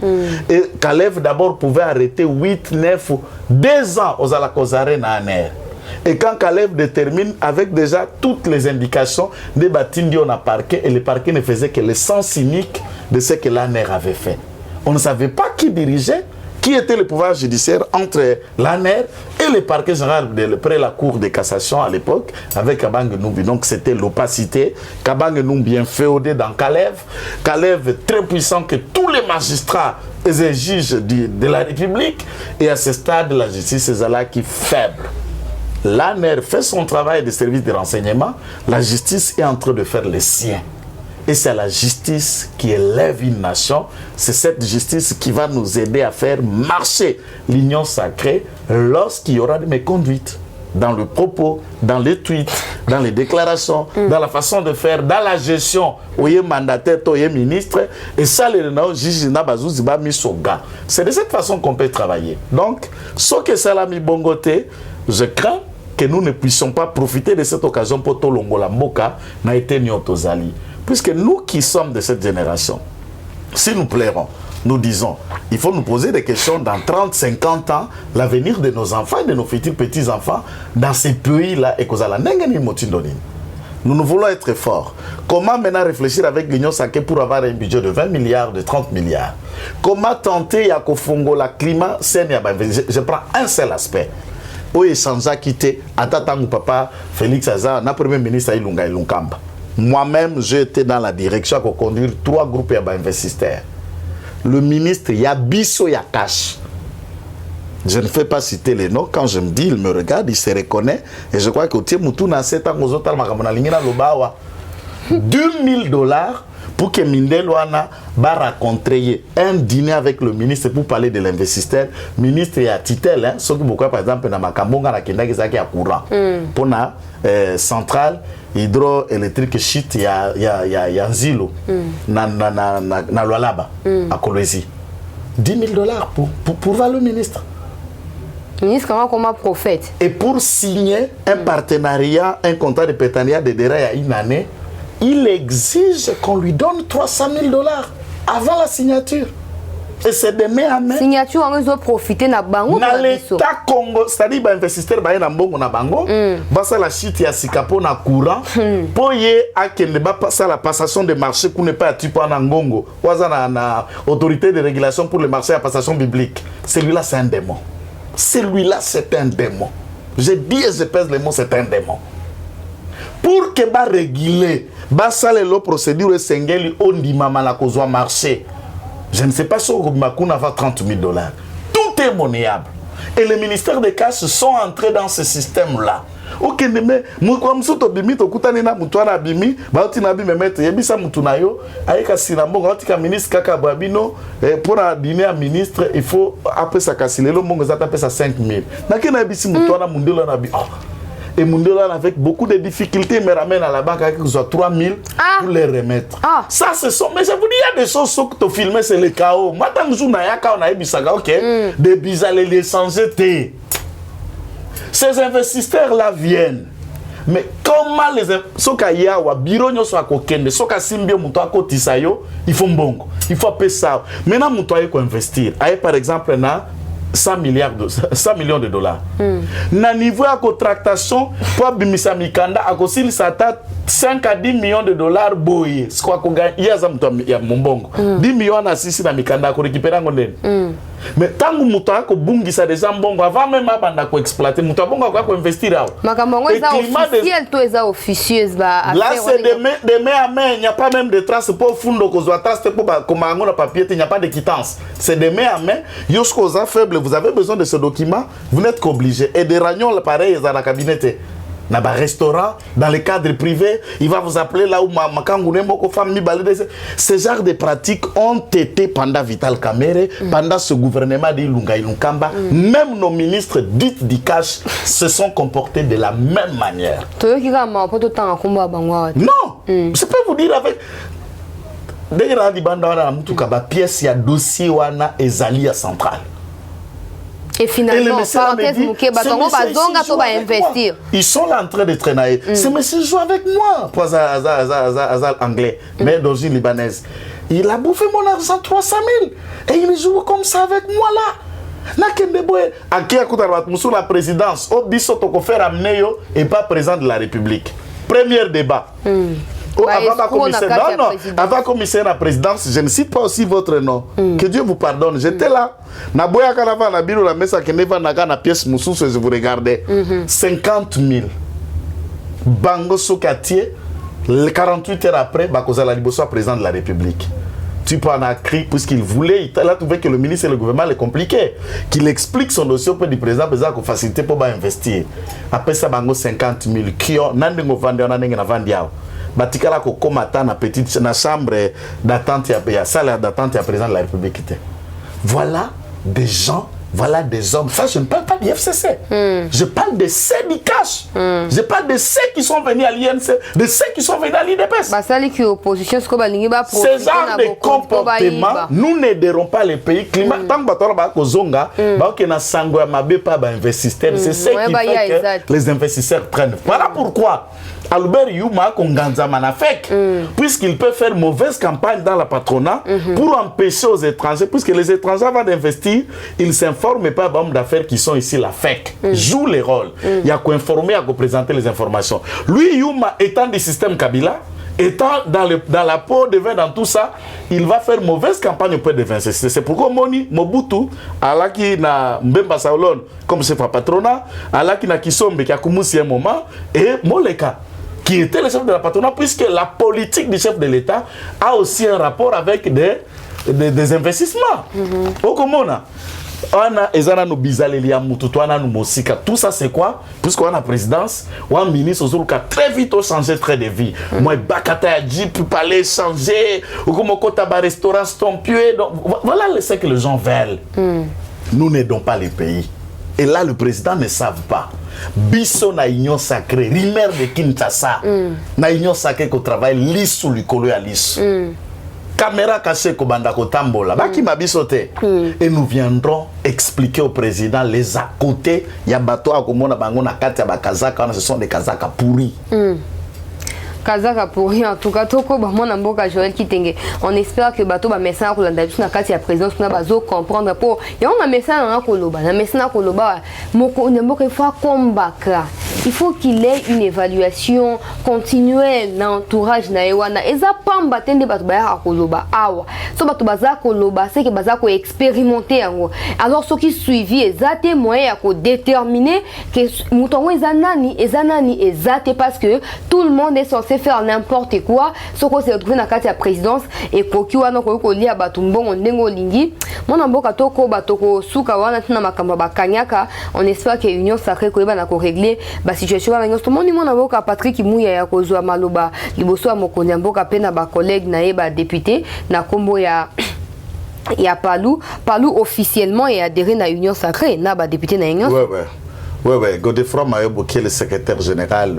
Speaker 4: Et Kalev d'abord pouvait arrêter 8, 9, 2 ans aux Alakozare na ANER. Et quand Kalev détermine avec déjà toutes les indications des bâtiments on a parquet et le parquet ne faisait que le sens cynique de ce que l'ANER avait fait. On ne savait pas qui dirigeait, qui était le pouvoir judiciaire entre l'ANER et le parquet général près la cour de cassation à l'époque avec Kabang Numbi. Donc c'était l'opacité. Kabang Numbi bien féodé dans Kalev. Kalev très puissant que tous les magistrats et les juges de la République. Et à ce stade, la justice est là qui est faible. L'ANER fait son travail de service de renseignement, la justice est en train de faire le sien. Et c'est la justice qui élève une nation, c'est cette justice qui va nous aider à faire marcher l'union sacrée lorsqu'il y aura de méconduites. Dans le propos, dans les tweets, dans les déclarations, dans la façon de faire, dans la gestion, où il y a mandataire, où il y a ministre, et ça, c'est de cette façon qu'on peut travailler. Donc, ce que ça l'a mis bon côté, je crains que nous ne puissions pas profiter de cette occasion pour tout l'Ongola Mboka n'a été Nyotozali. Puisque nous qui sommes de cette génération, si nous plairons, nous disons, il faut nous poser des questions dans 30, 50 ans, l'avenir de nos enfants et de nos futurs petits-enfants dans ces pays-là et nous voulons être forts. Comment maintenant réfléchir avec l'Union sacrée pour avoir un budget de 20 milliards, de 30 milliards? Comment tenter à Kofongo la climat? Je prends un seul aspect. Où échange à quitter, attends papa Félix Azar, na premier ministre Ilunga Ilunkamba. Moi-même, j'étais dans la direction pour conduire 3 groupes d'investisseurs. Le ministre Yabiso Yakash. Je ne fais pas citer les noms. Quand je me dis, il me regarde, il se reconnaît. Et je crois que $2,000 pour que Mindelwana va rencontrer un dîner avec le ministre pour parler de l'investisseur. Ministre et à titel, hein, ce qui beaucoup par exemple dans Makambonga na Kenda qui a courant. Pour la centrale hydroélectrique shit ya Nzilo na Lualaba à Kolwezi. $10,000 pour voir le ministre.
Speaker 3: Ministre comment prophète.
Speaker 4: Et pour signer un partenariat, un contrat de partenariat de derrière une année, il exige qu'on lui donne $300,000. avant la signature. Et c'est de main à main.
Speaker 3: Signature, on a profité na bango.
Speaker 4: Dans l'État Congo, c'est-à-dire les investisseurs ba na mbongo na bango, basa la chute ya sikapo na courant, pour y a que ne pas passer la passation de marché qu'on n'est pas type en Ngongo. Waza na autorité de régulation pour le marché à passation biblique. Celui-là c'est un démon. Celui-là c'est un démon. Je dis et je pèse les mots, c'est un démon. Pour que ba réguler, ba sale lo procédure sengeli ondima na kozwa marché. Je ne sais pas si Makuna va $30 000. Tout est monnayable. Et les ministères des Cash sont entrés dans ce système-là. Ok, mais moi, msuto bimi to kutani na mutwana bimi, bauti na bimi mete yebisa mutunayo, aika sinambo ka ministre kaka babino pour dîner à ministre, il faut après ça kasilelo mongo za taper ça 5 000. Na kena yebisi mutwana mundelo na bi. Et Mundela, avec beaucoup de difficultés, me ramène à la banque avec 3 000 pour les remettre. Ça, ce sont. Mais je vous dis, il y a des choses que tu filmes, c'est le chaos. Maintenant, on a ok, des bizarres, les changer. Ces investisseurs-là viennent. Mais comment les investisseurs, bureau, ils font bon. Il faut payer ça. Maintenant, il faut investir. Par exemple, 100 millions de dollars. Na niveau à contractation pour bimisa mikanda akosil sata 5 à 10 millions de dollars boye. Ce quoi qu'on gagne yaza mto ya mombongo. 10 millions na sisi na mikanda ko récupérer ngondene. Mais tangu muto ako bungisa déjà mbongo avant même abanda ko exploiter muto bongo ko investir awo.
Speaker 3: Makambo eza officiel to eza officieuse ba.
Speaker 4: Là c'est de main à main, il n'y a pas même de traces pour fundo ko zo trace pour comme on papier, il n'y a pas de quittance. C'est de main à main. Yosko za faible, vous avez besoin de ce document, vous n'êtes qu'obligé. Et des ragnons pareil dans la cabinet. Dans un restaurant, dans le cadre privé, il va vous appeler là où ce genre de pratiques ont été pendant Vital Kamerhe, pendant ce gouvernement d'Ilunga Ilunkamba. Même nos ministres dits du cash se sont comportés de la même manière. Non, je peux vous dire avec. D'ailleurs, pièce, il y a dossier wana Ezalia central.
Speaker 3: Et finalement, parenthèse, investir.
Speaker 4: Ils sont là en train de traîner. Ce monsieur joue avec moi, pour Azal anglais, mais dans une libanaise. Il a bouffé mon argent 300 000 et il joue comme ça avec moi là. La présidence, au Bissot faire amener et pas président de la République. Premier débat. Avant commissaire à la présidence, je ne cite pas aussi votre nom. Que Dieu vous pardonne. J'étais là. Na boya kanava na biro la mesa keneva naga na pièce mususu je vous regardais. 50 000. Bango Sokatier, 48 heures après, Bakoza la Liboso président de la République. Tu peux en écrire puisqu'il voulait, il a trouvé que le ministre et le gouvernement est compliqué. Qu'il explique son dossier auprès du président pour faciliter pour investir. Après ça, Bango 50 000. Qui ont nandengo vendeur nandengo vendiao. Batikala ko komata na petite na chambre d'attente ya salle d'attente ya président de la République. Voilà des gens, voilà des hommes. Ça, je ne parle pas du FCC. Je parle de ceux du cash. Je parle de ceux qui sont venus à l'INC, de ceux qui sont venus à l'IDPS. Ce genre de comportement, nous n'aiderons pas les pays. Tant que c'est ce qui fait que les investisseurs prennent. Voilà pourquoi Albert Yuma puisqu'il peut faire mauvaise campagne dans la patronat pour empêcher aux étrangers, puisque les étrangers avant d'investir, ils ne s'informent pas d'hommes d'affaires qui sont ici, la FEC. Joue les rôles. Il y a qu'à informer, il y a qu'à présenter les informations. Lui, Yuma, étant du système Kabila, étant dans la peau de vin, dans tout ça, il va faire mauvaise campagne auprès des investisseurs. C'est pourquoi Mobutu, Alaki na Mbemba Saolon, comme chef à patronat, Alaki na Kisombe, qui a commencé un moment, et Moleka, qui était le chef de la patronat, puisque la politique du chef de l'État a aussi un rapport avec des investissements. Au Komona, on a ezana no bizaleli ya mututu ana no mosika. Tout ça c'est quoi? Puisqu'on a la présidence, on a un ministre Ozuluka très vite au changer très de vie. Moi bakata ya jeep palais changer, ou comme kota ba restaurant stompieux. Donc voilà ce que les gens veulent. Nous n'aidons pas les pays. Et là le président ne savent pas. Biso na union sacrée, rimer de Kinshasa. Na union sacrée qu'on travaille lisse sous le colo à lisse. Caméra cachée kobanda kotambola baki mabisote et nous viendrons expliquer au président les à côté ya bato akomona bango na kati ya bakazaka, ce sont des kazaka pourris.
Speaker 3: Kazaka pour rien en tout cas toko ba mona mboka Joël Kitenge on espère que bato ba message ko landa biso na kati ya présidence na bazo comprendre pour ya on a message na koloba na message na koloba moko mboka il faut combattre il faut qu'il ait une évaluation continuelle dans l'entourage na ewana eza pamba tende bato ba ya koloba awa so bato baza koloba c'est que baza ko expérimenter yango alors ceux qui suivi ezate moyen ya ko déterminer que mutongo ezanani ezate parce que tout le monde est censé faire n'importe quoi ce qu'on s'est retrouvé dans la carte de la présidence et koki wana ko lia bato mbongo ndengo lingi mona mboka toko batoko suka wana tina makamba bakanyaka on espère que union sacrée ko na ko régler ba situation wana nyonso moni mona mboka Patrick Muya ya kozwa maloba liboso ya mokonzi mboka pena ba collègue na ba député na kombo ya Palou officiellement et adhéré à l'union sacrée na ba député na union
Speaker 4: ouais Godefroy Mayobo qui est le secrétaire général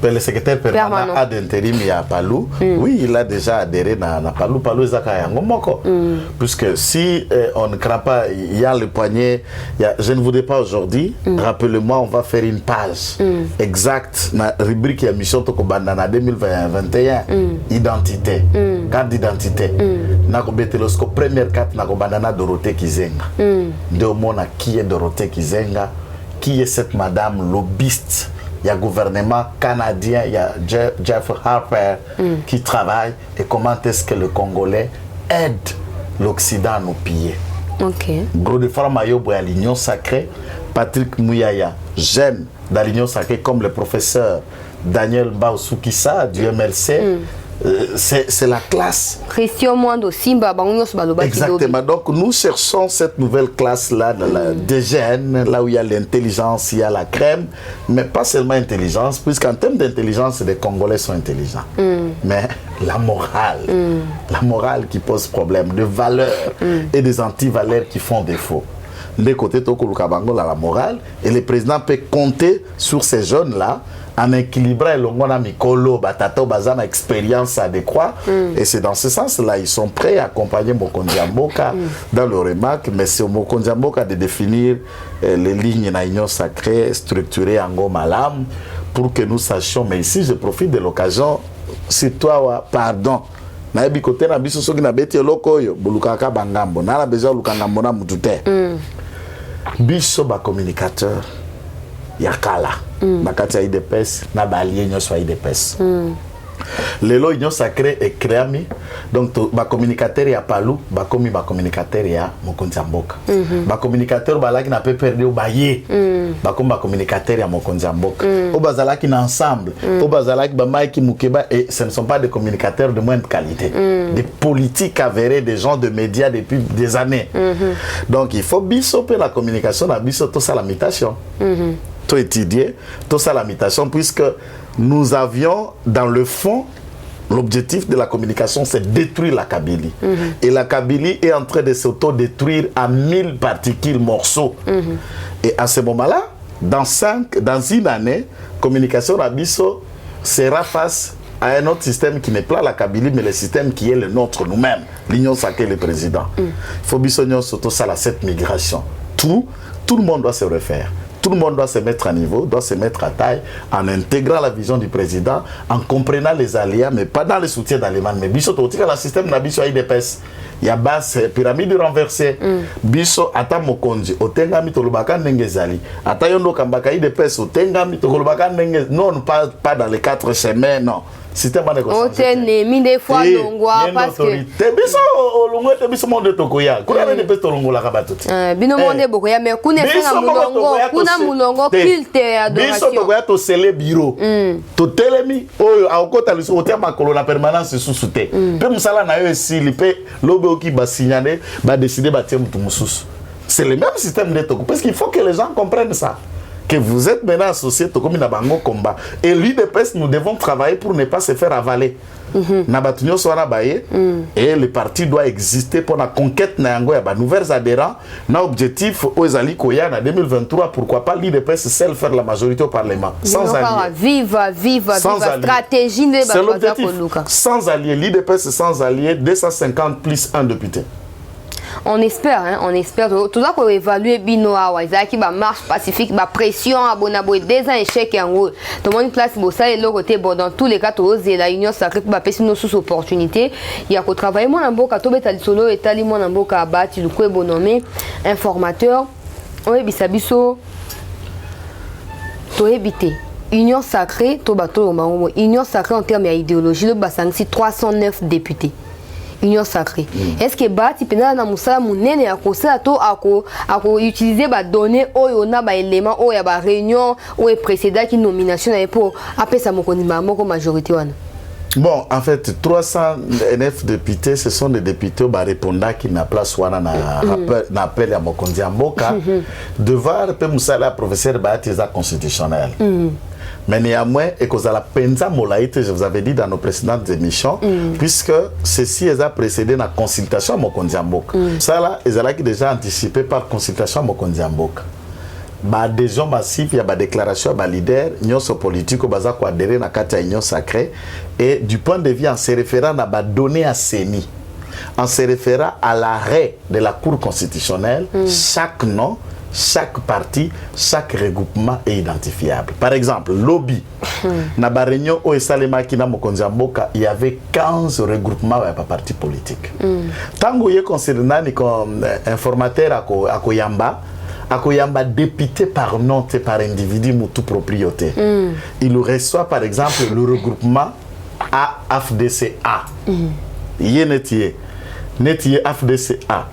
Speaker 4: le secrétaire permanent ad intérim à Palou. Oui, il a déjà adhéré à Palou. Palou est à Moko. Puisque si on ne craint pas, il y a le poignet. Je ne voudrais pas aujourd'hui. Rappelez-moi, on va faire une page exacte. La rubrique et mission Tokobandana 2021. Identité. Carte d'identité. Nakobetélosco, première carte Nakobandana Dorothée Kizenga. De Mona, qui est Dorothée Kizenga? Qui est cette madame lobbyiste? Il y a le gouvernement canadien, il y a Jeff Harper qui travaille. Et comment est-ce que le Congolais aide l'Occident à nous piller? Godefroy Mayobo à l'Union sacrée, Patrick Mouyaya, jeune dans l'Union sacrée comme le professeur Daniel Baoussoukissa du MLC. C'est la classe. Exactement. Donc nous cherchons cette nouvelle classe-là, des jeunes, là où il y a l'intelligence, il y a la crème, mais pas seulement intelligence, puisqu'en termes d'intelligence, les Congolais sont intelligents. Mais la morale qui pose problème, de valeurs et des anti-valeurs qui font défaut. Les côtés Tokolukabango, la morale, et le président peut compter sur ces jeunes-là en équilibrant l'ongona mikolo batato bazana expérience adéquate et c'est dans ce sens-là ils sont prêts à accompagner Mokonzi Mboka dans leurs remarques, mais c'est au Mokonzi Mboka de définir les lignes na union sacrée structurées en Gomalam pour que nous sachions. Mais ici je profite de l'occasion, si toi pardon na yebi côté na biso soki na beti eloko yo bulukaka bangambo na besoin lukangambo na mutute biso ba communicateur yakala bakati ya IDPS na balié nyonso ya IDPS lelo union sacrée est créami donc ba communicateur ya Palou ba komi ba communicateur ya Mokonzi Mboka ba communicateur balaki na PPRD o baye ba komi ba communicateur ya Mokonzi Mboka o bazalaki na ensemble o bazalaki ba Mike Mukeba, et ce ne sont pas des communicateurs de moindre qualité, des politiques avérés, des gens de médias depuis des années. Donc il faut biso pe la communication na biso to ça la mutation tout étudier, tout ça la mutation, puisque nous avions dans le fond l'objectif de la communication, c'est détruire la Kabylie. Et la Kabylie est en train de s'auto-détruire à 1000 particules morceaux. Et à ce moment-là, dans une année, communication Abisso sera face à un autre système qui n'est pas la Kabylie, mais le système qui est le nôtre nous-mêmes, l'Union sacrée, le président. Il faut bisogner surtout ça, cette migration. Tout le monde doit se refaire. Tout le monde doit se mettre à niveau, doit se mettre à taille, en intégrant la vision du président, en comprenant les aléas, mais pas dans le soutien d'Allemagne. Mais biso totika le système na biso IDPS. Il y a base pyramide renversée. Biso ata mokonzi otengami tolobaka ndengezali. Ata yondo kambaka IDPS otengami tolobaka ndenge. Non, pas dans les 4 chemins, non. Système de
Speaker 3: conscience. Mine fois longwa parce que
Speaker 4: biso olongwa te biso monde tokoya. Kuna ne pe tolongo la kabatuti.
Speaker 3: Bino monde bokoya mais kuna senga mulongo, kuna mulongo culte adoration.
Speaker 4: Biso tokoya to sele bureau. To telemi oyo akota liso otema kolona permanence sous-souté. Pe musala na yo esili pe lobe oki ba signaler ba décider ba tirer mutu mususu. C'est le même système de toko parce qu'il faut que les gens comprennent ça. Que vous êtes maintenant associés comme une bango combat. Et l'UDPS, nous devons travailler pour ne pas se faire avaler. Et le parti doit exister pour la conquête de nouveaux adhérents. Notre objectif, en 2023, pourquoi pas l'UDPS seul faire la majorité au Parlement. Sans alliés.
Speaker 3: Viva stratégie de
Speaker 4: c'est l'objectif. Sans alliés, l'UDPS sans alliés, 250 plus un député.
Speaker 3: on espère, hein, on espère. Tout ça pour évaluer bino awa, qui va marche pacifique, va pression, abonabo, des ans échec en haut. Tout le monde place pour ça et le côté bon dans tous les cas, tous les la union sacrée pour passer nos sous opportunités. Il y a qu'au travail moi en boka, tout bêta solo et tali moi en boka bâti, le quoi bon nommé informateur. Oui, bisabiso. To éviter. Union sacrée, to bateau union sacrée en termes d'idéologie, le basang si 309 députés. Union sacrée. Est-ce que bati pena na musala munene ya kosa to ako utiliser ba données oyo na ba élément oyo ba réunion ou précédent qui nomination na pour appeler ça moko majorité wana.
Speaker 4: Bon, en fait, 309 députés, ce sont des députés qui répondent qui n'a place wana na appel à Mokondi Mboka devoir pe musala professeur Batiza constitutionnel. Mais néanmoins, et que la penza molaïte, je vous avais dit dans nos précédentes émissions, puisque ceci est précédé dans la consultation à Mokondi Mboka. Ça là, ils ont déjà anticipé par consultation à Mokondi Mboka. Bah adhésion massive, il y a des déclarations à leader, union politique, baza ko adhérer na kata union sacrée et du point de vue en se référant à ba données à CENI, en se référant à l'arrêt de la Cour constitutionnelle, chaque nom, chaque parti, chaque regroupement est identifiable. Par exemple, lobby. Na ba réunion au Salema Kina Mokonzi Mboka, il y avait 15 regroupements par parti politique. Tango ye considéré comme informateur à Koyamba, Akoyamba député par nom, par individu ou tout propriété. Il reçoit par exemple le regroupement AFDCA. Il est netier AFDCA.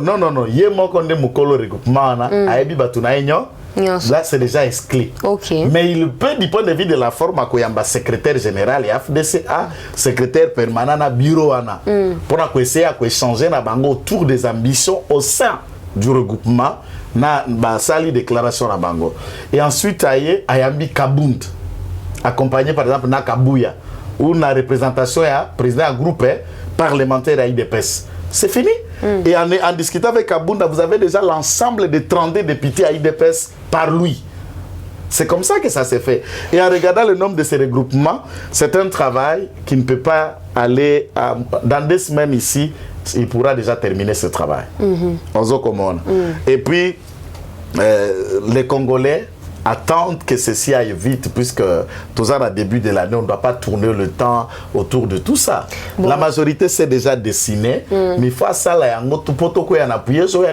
Speaker 4: Non, il est mon conde mukolo regroupement aebi batuna enyo. Là c'est déjà exclu. Mais il peut du point de vue de la forme Akoyamba secrétaire général et AFDCA secrétaire permanent na bureau ana pour essayer à échanger na bango autour des ambitions au sein du regroupement na sali déclaration na bango et ensuite ayambi Kabund accompagné par exemple na Kabuya ou na représentation ya président du groupe parlementaire à IDPS. C'est fini. Et en discutant avec Kabunda, vous avez déjà l'ensemble des 32 députés à IDPS par lui. C'est comme ça que ça s'est fait. Et en regardant le nombre de ces regroupements, c'est un travail qui ne peut pas aller dans 2 semaines ici. Il pourra déjà terminer ce travail. Et puis, les Congolais attendent que ceci aille vite, puisque tout ça, au début de l'année, on ne doit pas tourner le temps autour de tout ça. Bon. La majorité s'est déjà dessinée, mais face à ça, il y a appuyé sur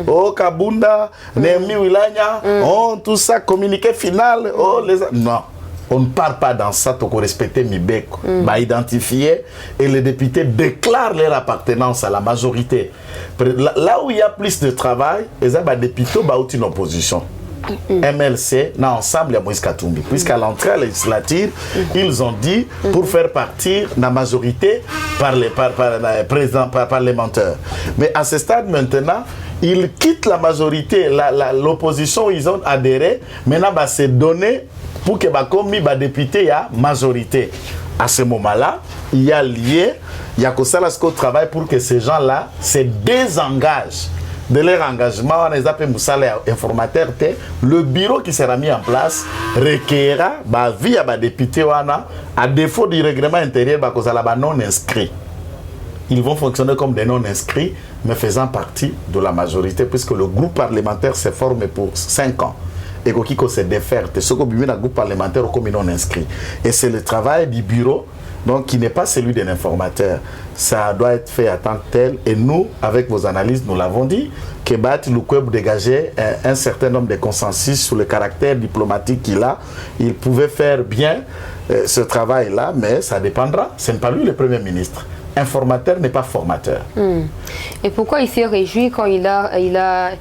Speaker 4: oh, Kabunda, Nehemi Wilanya, oh, tout ça, communiqué final, oh, les... Non. On ne part pas dans ça pour respecter Mibeko, identifier et les députés déclarent leur appartenance à la majorité. Là où il y a plus de travail, les députés ont une opposition. MLC, n'a ensemble à Moïse Katumbi. Puisqu'à l'entrée législative, ils ont dit pour faire partir la majorité par les parlementaires. Mais à ce stade maintenant, ils quittent la majorité, l'opposition, ils ont adhéré. Maintenant, c'est donné pour que les députés à majorité. À ce moment-là, il y a lié, il y a que ça là ce travail pour que ces gens-là se désengagent de leur engagement. On les appelle informateur. Le bureau qui sera mis en place requérera via les députés à défaut du règlement intérieur non inscrit. Ils vont fonctionner comme des non-inscrits, mais faisant partie de la majorité, puisque le groupe parlementaire se forme pour 5 ans. Et qui se défaire, ce qu'on a un groupe parlementaire comme non inscrit. Et c'est le travail du bureau, donc qui n'est pas celui d'un informateur. Ça doit être fait à tant que tel. Et nous, avec vos analyses, nous l'avons dit, que Bati Lukweb dégageait un certain nombre de consensus sur le caractère diplomatique qu'il a. Il pouvait faire bien ce travail-là, mais ça dépendra. Ce n'est pas lui le Premier ministre. Informateur n'est pas formateur.
Speaker 3: Et pourquoi il s'est réjoui quand il a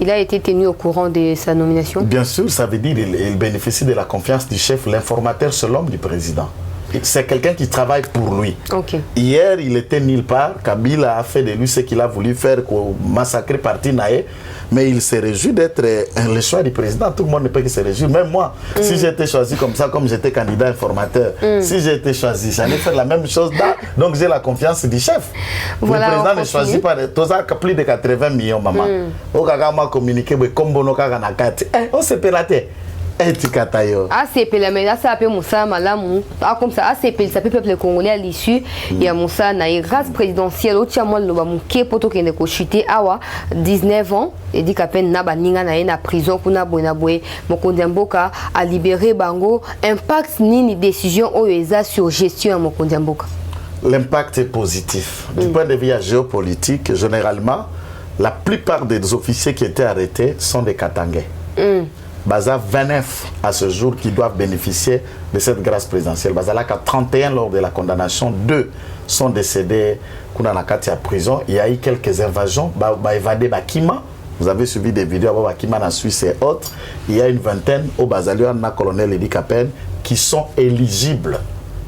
Speaker 3: été tenu au courant de sa nomination? Bien
Speaker 4: sûr, ça veut dire qu'il bénéficie de la confiance du chef. L'informateur, c'est l'homme du président. C'est quelqu'un qui travaille pour lui. Hier, il était nulle part. Kabila a fait de lui ce qu'il a voulu faire, massacrer parti Naé. Mais il se réjouit d'être le choix du président. Tout le monde ne peut que se réjouir. Même moi, si j'ai été choisi comme ça, comme j'étais candidat informateur, si j'ai été choisi, j'allais faire la même chose. Donc j'ai la confiance du chef. Voilà, le président ne choisit pas. Plus de 80 millions, maman. Au Kagama communiqué, on s'est pélaté. Etikatayo.
Speaker 3: ACP, la mais là, ça appelle Moussa Malamou. Ah, comme ça, ACP, ça peut peuple congolais à l'issue. Il y a Moussa, na grâce présidentielle, au Tiamol, le Bamouké, poto qui est chuté, awa, 19 ans, et dit qu'à peine Naba Ninga na prison, pour Naboué, Mokondiamboka, a libéré Bango. Impact ni décision OESA sur gestion à Mokondiamboka.
Speaker 4: L'impact est positif. Du point de vue géopolitique, généralement, la plupart des officiers qui étaient arrêtés sont des Katangais. Baza 29 à ce jour qui doivent bénéficier de cette grâce présidentielle. Baza là, 31 lors de la condamnation, 2 sont décédés à prison. Il y a eu quelques invasions, évadé Bakima. Vous avez suivi des vidéos à Bakima en Suisse et autres. Il y a une vingtaine au Bazalio, na colonel Edi Kapen, qui sont éligibles.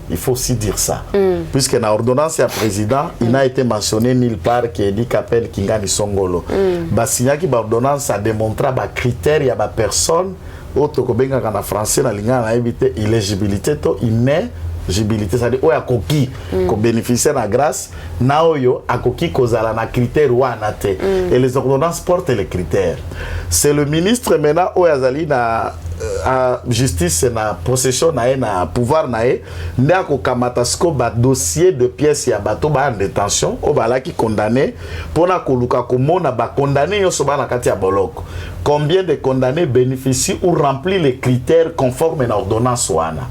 Speaker 4: Il faut aussi dire ça. Puisque dans l'ordonnance du président, il n'a été mentionné nulle part qui dit qu'appelle Kingani Songolo. Basigna qui l'ordonnance ça démontre les critères, il y a des personnes, autre que en français, dans l'éligibilité, inéligibilité, c'est-à-dire où il y a coquille, qui bénéficie de la grâce, naoyo a coquille kozala na critère ou anate. Et les ordonnances portent les critères. C'est le ministre maintenant où Azali na justice na possession na pouvoir nae ndako kamatasko ba dossier de pièces ya bato ba en détention o bala qui condamné pour na koluka komona ba condamné yo soba na kati ya boloko. Combien de condamnés bénéficient ou remplissent les critères conformes à l'ordonnance wana.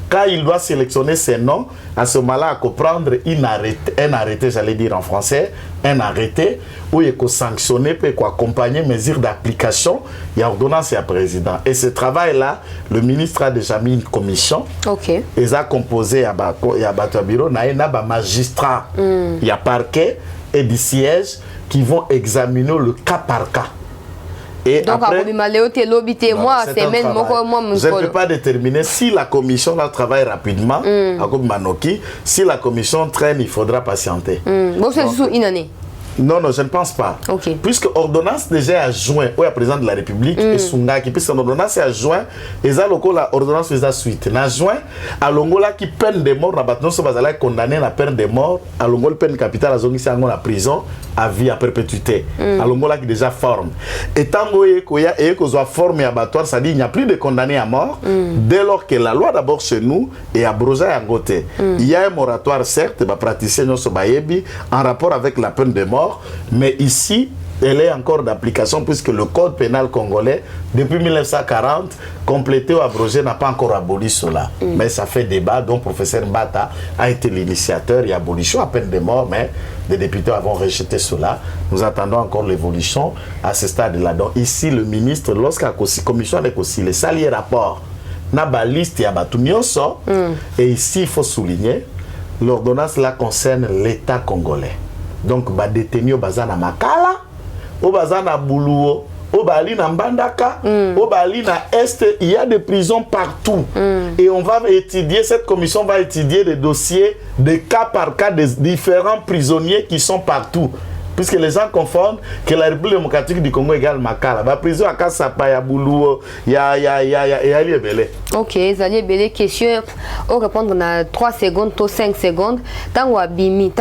Speaker 4: Quand il doit sélectionner ses noms, à ce moment-là, il faut prendre un arrêté, j'allais dire en français, un arrêté où il faut sanctionner, puis accompagner mesures d'application, il y a ordonnance et il y a président. Et ce travail-là, le ministre a déjà mis une commission. Okay. Ils ont composé à bureau, il y a un magistrat, il y a parquet et des sièges qui vont examiner le cas par cas. Et donc, après, je ne peux pas déterminer si la commission travaille rapidement. Si la commission traîne, il faudra patienter.
Speaker 3: Une année.
Speaker 4: Non, je ne pense pas. Okay. Puisque l'ordonnance déjà a joint au président de la République et Sungaki, puisque l'ordonnance a joint, et l'ordonnance faisait suite. N'a joint à l'Ongola qui peine de mort, la condamné à la peine de mort, à l'Ongola peine capitale, à la prison, à vie, à perpétuité. À l'Ongola qui déjà forme. Et tant qu'il y a forme et abattoir, ça dit qu'il n'y a plus de condamnés à mort, dès lors que la loi d'abord chez nous est à Brosa et à Goté. Il y a un moratoire, certes, praticien en rapport avec la peine de mort. Mais ici, elle est encore d'application puisque le code pénal congolais, depuis 1940, complété ou abrogé, n'a pas encore aboli cela. Mais ça fait débat, dont le professeur Mbata a été l'initiateur. Il y a abolition à peine de mort, mais les députés avons rejeté cela. Nous attendons encore l'évolution à ce stade-là. Donc ici, le ministre, lorsqu'il y a une commission avec aussi les saliers rapports, n'a pas liste et et ici, il faut souligner, l'ordonnance là concerne l'État congolais. Donc, ba détenu au bazana Makala, au bazana Boulou, au Bali na Mbandaka, au Bali na Est, il y a des prisons partout. Et on va étudier, cette commission va étudier des dossiers de cas par cas des différents prisonniers qui sont partout. Puisque les gens confondent que la République démocratique du Congo égale Makala. La prison à Kassapa, il y a Boulou, il y a Ali Ebele. Ok,
Speaker 3: Zali Ebele, question. On répond dans 3 secondes, 5 secondes. Tant qu'on a bimi,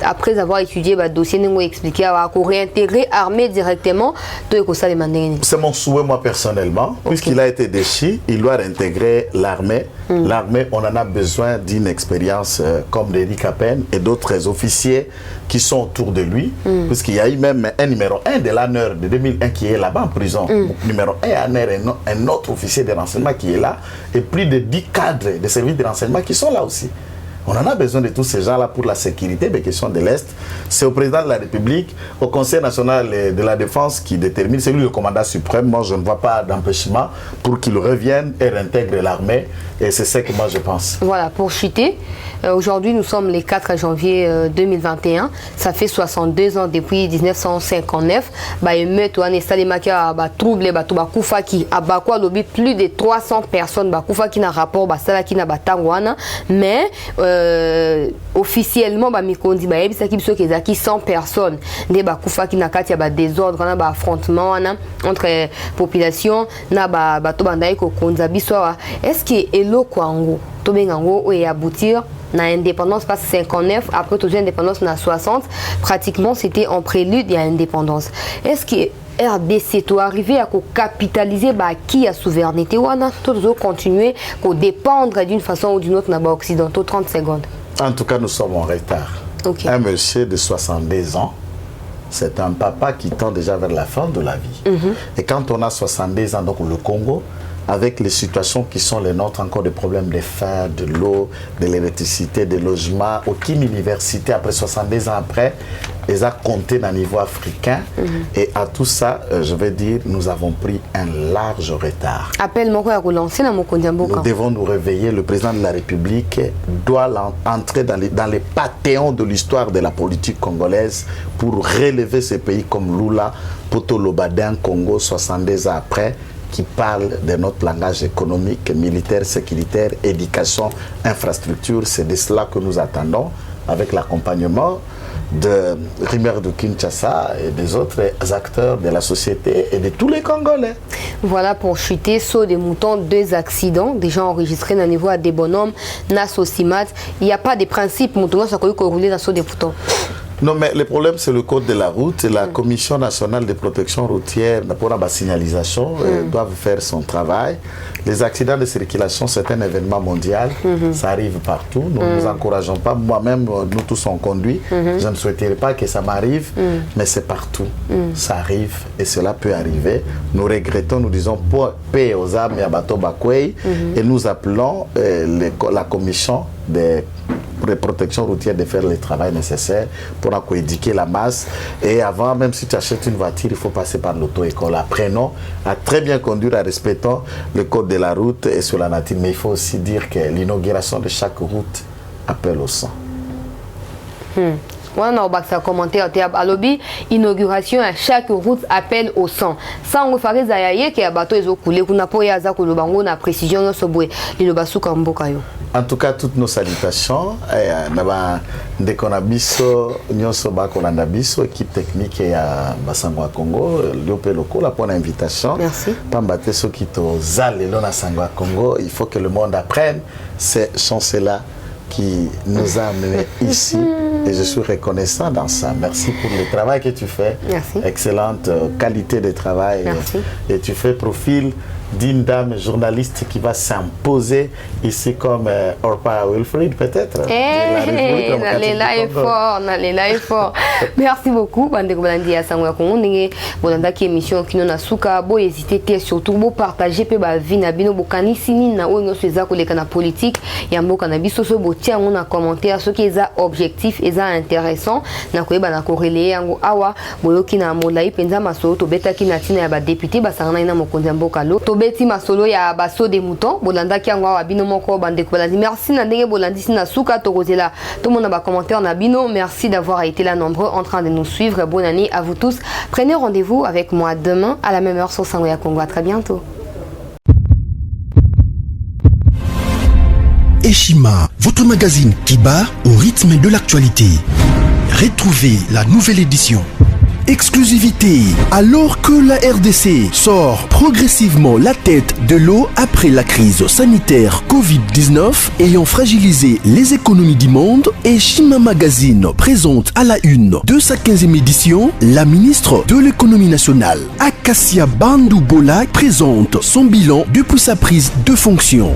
Speaker 3: après avoir étudié le dossier, nous expliqué, on va réintégrer l'armée directement.
Speaker 4: C'est mon souhait, moi, personnellement. Puisqu'il a été déchu, il doit réintégrer l'armée. L'armée, on en a besoin d'une expérience comme Edi Kapen et d'autres officiers qui sont autour de lui, puisqu'il y a eu même un numéro 1 de l'ANER de 2001 qui est là-bas en prison. Numéro 1 ANER, un autre officier de renseignement qui est là, et plus de 10 cadres de services de renseignement qui sont là aussi. On en a besoin de tous ces gens-là pour la sécurité des questions de l'Est. C'est au président de la République, au Conseil national de la défense qui détermine, c'est lui le commandant suprême. Moi, je ne vois pas d'empêchement pour qu'il revienne et réintègre l'armée. Et c'est ce que moi, je pense.
Speaker 3: Voilà, pour chuter, aujourd'hui, nous sommes le 4 janvier 2021. Ça fait 62 ans depuis 1959. Plus de 300 personnes qui ont rapport mais officiellement mikondi bayebisa ki biso kezaki 100 personnes nde bakufa ki na kati ya ba désordre na ba affrontement entre population na bato bandai ko konza biso. Est-ce que eloko yango to bengango et aboutir na indépendance pas 59 après toute indépendance na 60 pratiquement c'était en prélude à l'indépendance. Est-ce que RDC to arriver à capitaliser qui a souveraineté ou à continuer à dépendre d'une façon ou d'une autre dans l'Occident. 30 secondes.
Speaker 4: En tout cas, nous sommes en retard.
Speaker 3: Okay.
Speaker 4: Un monsieur de 72 ans, c'est un papa qui tend déjà vers la fin de la vie. Et quand on a 72 ans, donc le Congo, avec les situations qui sont les nôtres, encore des problèmes de faim, de l'eau, de l'électricité, de logement, aucune université, après 72 ans après, les a compté dans le niveau africain. Et à tout ça, je vais dire, nous avons pris un large retard. Nous devons nous réveiller. Le président de la République doit entrer dans les panthéons de l'histoire de la politique congolaise pour relever ce pays comme Lula, Poto Lobadin, Congo, 72 ans après, qui parle de notre langage économique, militaire, sécuritaire, éducation, infrastructure. C'est de cela que nous attendons avec l'accompagnement de Rimer de Kinshasa et des autres acteurs de la société et de tous les Congolais.
Speaker 3: Voilà pour chuter saut des moutons, 2 accidents déjà enregistrés dans le niveau à des bonhommes, Nasso Simat. Il n'y a pas de principe, moutons, ça peut rouler dans saut des moutons.
Speaker 4: Non, mais le problème, c'est le code de la route. La Commission nationale de protection routière, pour la signalisation, doivent faire son travail. Les accidents de circulation, c'est un événement mondial. Ça arrive partout. Nous ne nous encourageons pas. Moi-même, nous tous on conduit. Je ne souhaiterais pas que ça m'arrive, mais c'est partout. Ça arrive et cela peut arriver. Nous regrettons, nous disons paix aux âmes et à Bato Bakwei. Et nous appelons la Commission de protection routière de faire le travail nécessaire pour éduquer la masse. Et avant, même si tu achètes une voiture, il faut passer par l'auto-école. Apprenons à très bien conduire, à respecter le code de la route et sur la nature. Mais il faut aussi dire que l'inauguration de chaque route appelle au sang.
Speaker 3: On a commenté à lobby, inauguration à chaque route appelle au sang. Sans vous faire des qui a bateau et coulé, qu'on a pas yaza que le bango na précision sur bois, le basu kambokayo.
Speaker 4: En tout cas, toutes nos salutations. Dès qu'on a biso, nyonso ba qu'on a biso, équipe technique à Basangwa Congo, Liopé Loko, la bonne invitation.
Speaker 3: Merci.
Speaker 4: Pambate so qui to zal et l'on Sangwa Congo. Il faut que le monde apprenne ces chances-là qui nous a amenés ici et je suis reconnaissant dans ça. Merci pour le travail que tu fais.
Speaker 3: Merci.
Speaker 4: Excellente qualité de travail.
Speaker 3: Merci.
Speaker 4: Et tu fais profil d'une dame journaliste qui va s'imposer ici comme Orpa Wilfried peut-être.
Speaker 3: Fort. Merci beaucoup. Bandeko à Sangwa Congo bolanda ki émission qui na suka bo hésiter surtout bo partager pe ba vie na bino bokani sini na o nyoso eza koleka na politique ya mboka na biso so botia on a commentaire ce qui est objectif et intéressant na koyeba na korele yango awa boyoki na molai penza masolo to betaki na tina ya ba député ba sangana ina mokonzi mboka lo to beti masolo ya baso des moutons bolanda ki yango awa bino moko bandeko balandi merci na ndenge bolandi sina suka to kozela tout monde ba commentaire na bino merci d'avoir été là nombreux en train de nous suivre. Bonne année à vous tous. Prenez rendez-vous avec moi demain à la même heure sur Sangoya Congo. À très bientôt.
Speaker 5: Eshima, votre magazine qui bat au rythme de l'actualité. Retrouvez la nouvelle édition. Exclusivité, alors que la RDC sort progressivement la tête de l'eau après la crise sanitaire Covid-19 ayant fragilisé les économies du monde, Eshima Magazine présente à la une de sa 15e édition la ministre de l'économie nationale, Acacia Bandou Bola, présente son bilan depuis sa prise de fonction.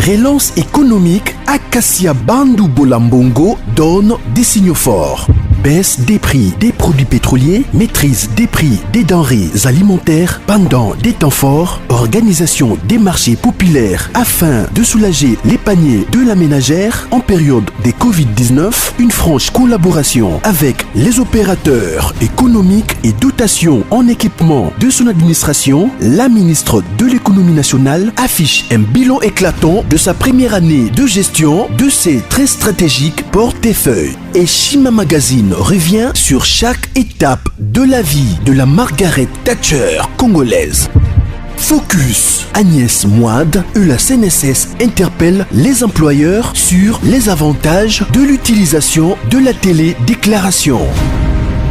Speaker 5: Relance économique, Acacia Bandou Bola Mbongo donne des signaux forts. Baisse des prix des produits pétroliers, maîtrise des prix des denrées alimentaires pendant des temps forts, organisation des marchés populaires afin de soulager les paniers de la ménagère en période de Covid-19, une franche collaboration avec les opérateurs économiques et dotation en équipement de son administration, la ministre de l'économie nationale affiche un bilan éclatant de sa première année de gestion de ses très stratégiques portefeuilles. Eshima Magazine revient sur chaque étape de la vie de la Margaret Thatcher congolaise. Focus. Agnès Moide et la CNSS interpellent les employeurs sur les avantages de l'utilisation de la télédéclaration.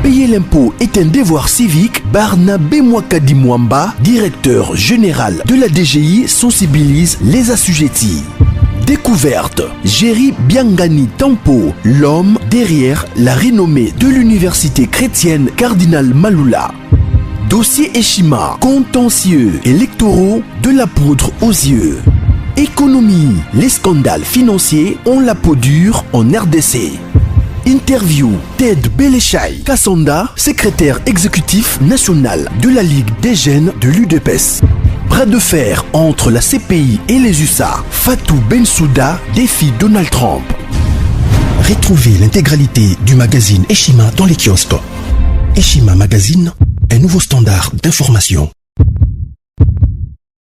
Speaker 5: Payer l'impôt est un devoir civique. Barnabé Mwakadi Mwamba, directeur général de la DGI, sensibilise les assujettis. Découverte. Jerry Biangani Tampo, l'homme derrière la renommée de l'université chrétienne Cardinal Malula. Dossier Eshima, contentieux électoraux, de la poudre aux yeux. Économie, les scandales financiers ont la peau dure en RDC. Interview, Ted Belechai Kassonda, secrétaire exécutif national de la Ligue des jeunes de l'UDPS. Bras de fer entre la CPI et les USA. Fatou Bensouda défie Donald Trump. Retrouvez l'intégralité du magazine Eshima dans les kiosques. Eshima Magazine, un nouveau standard d'information.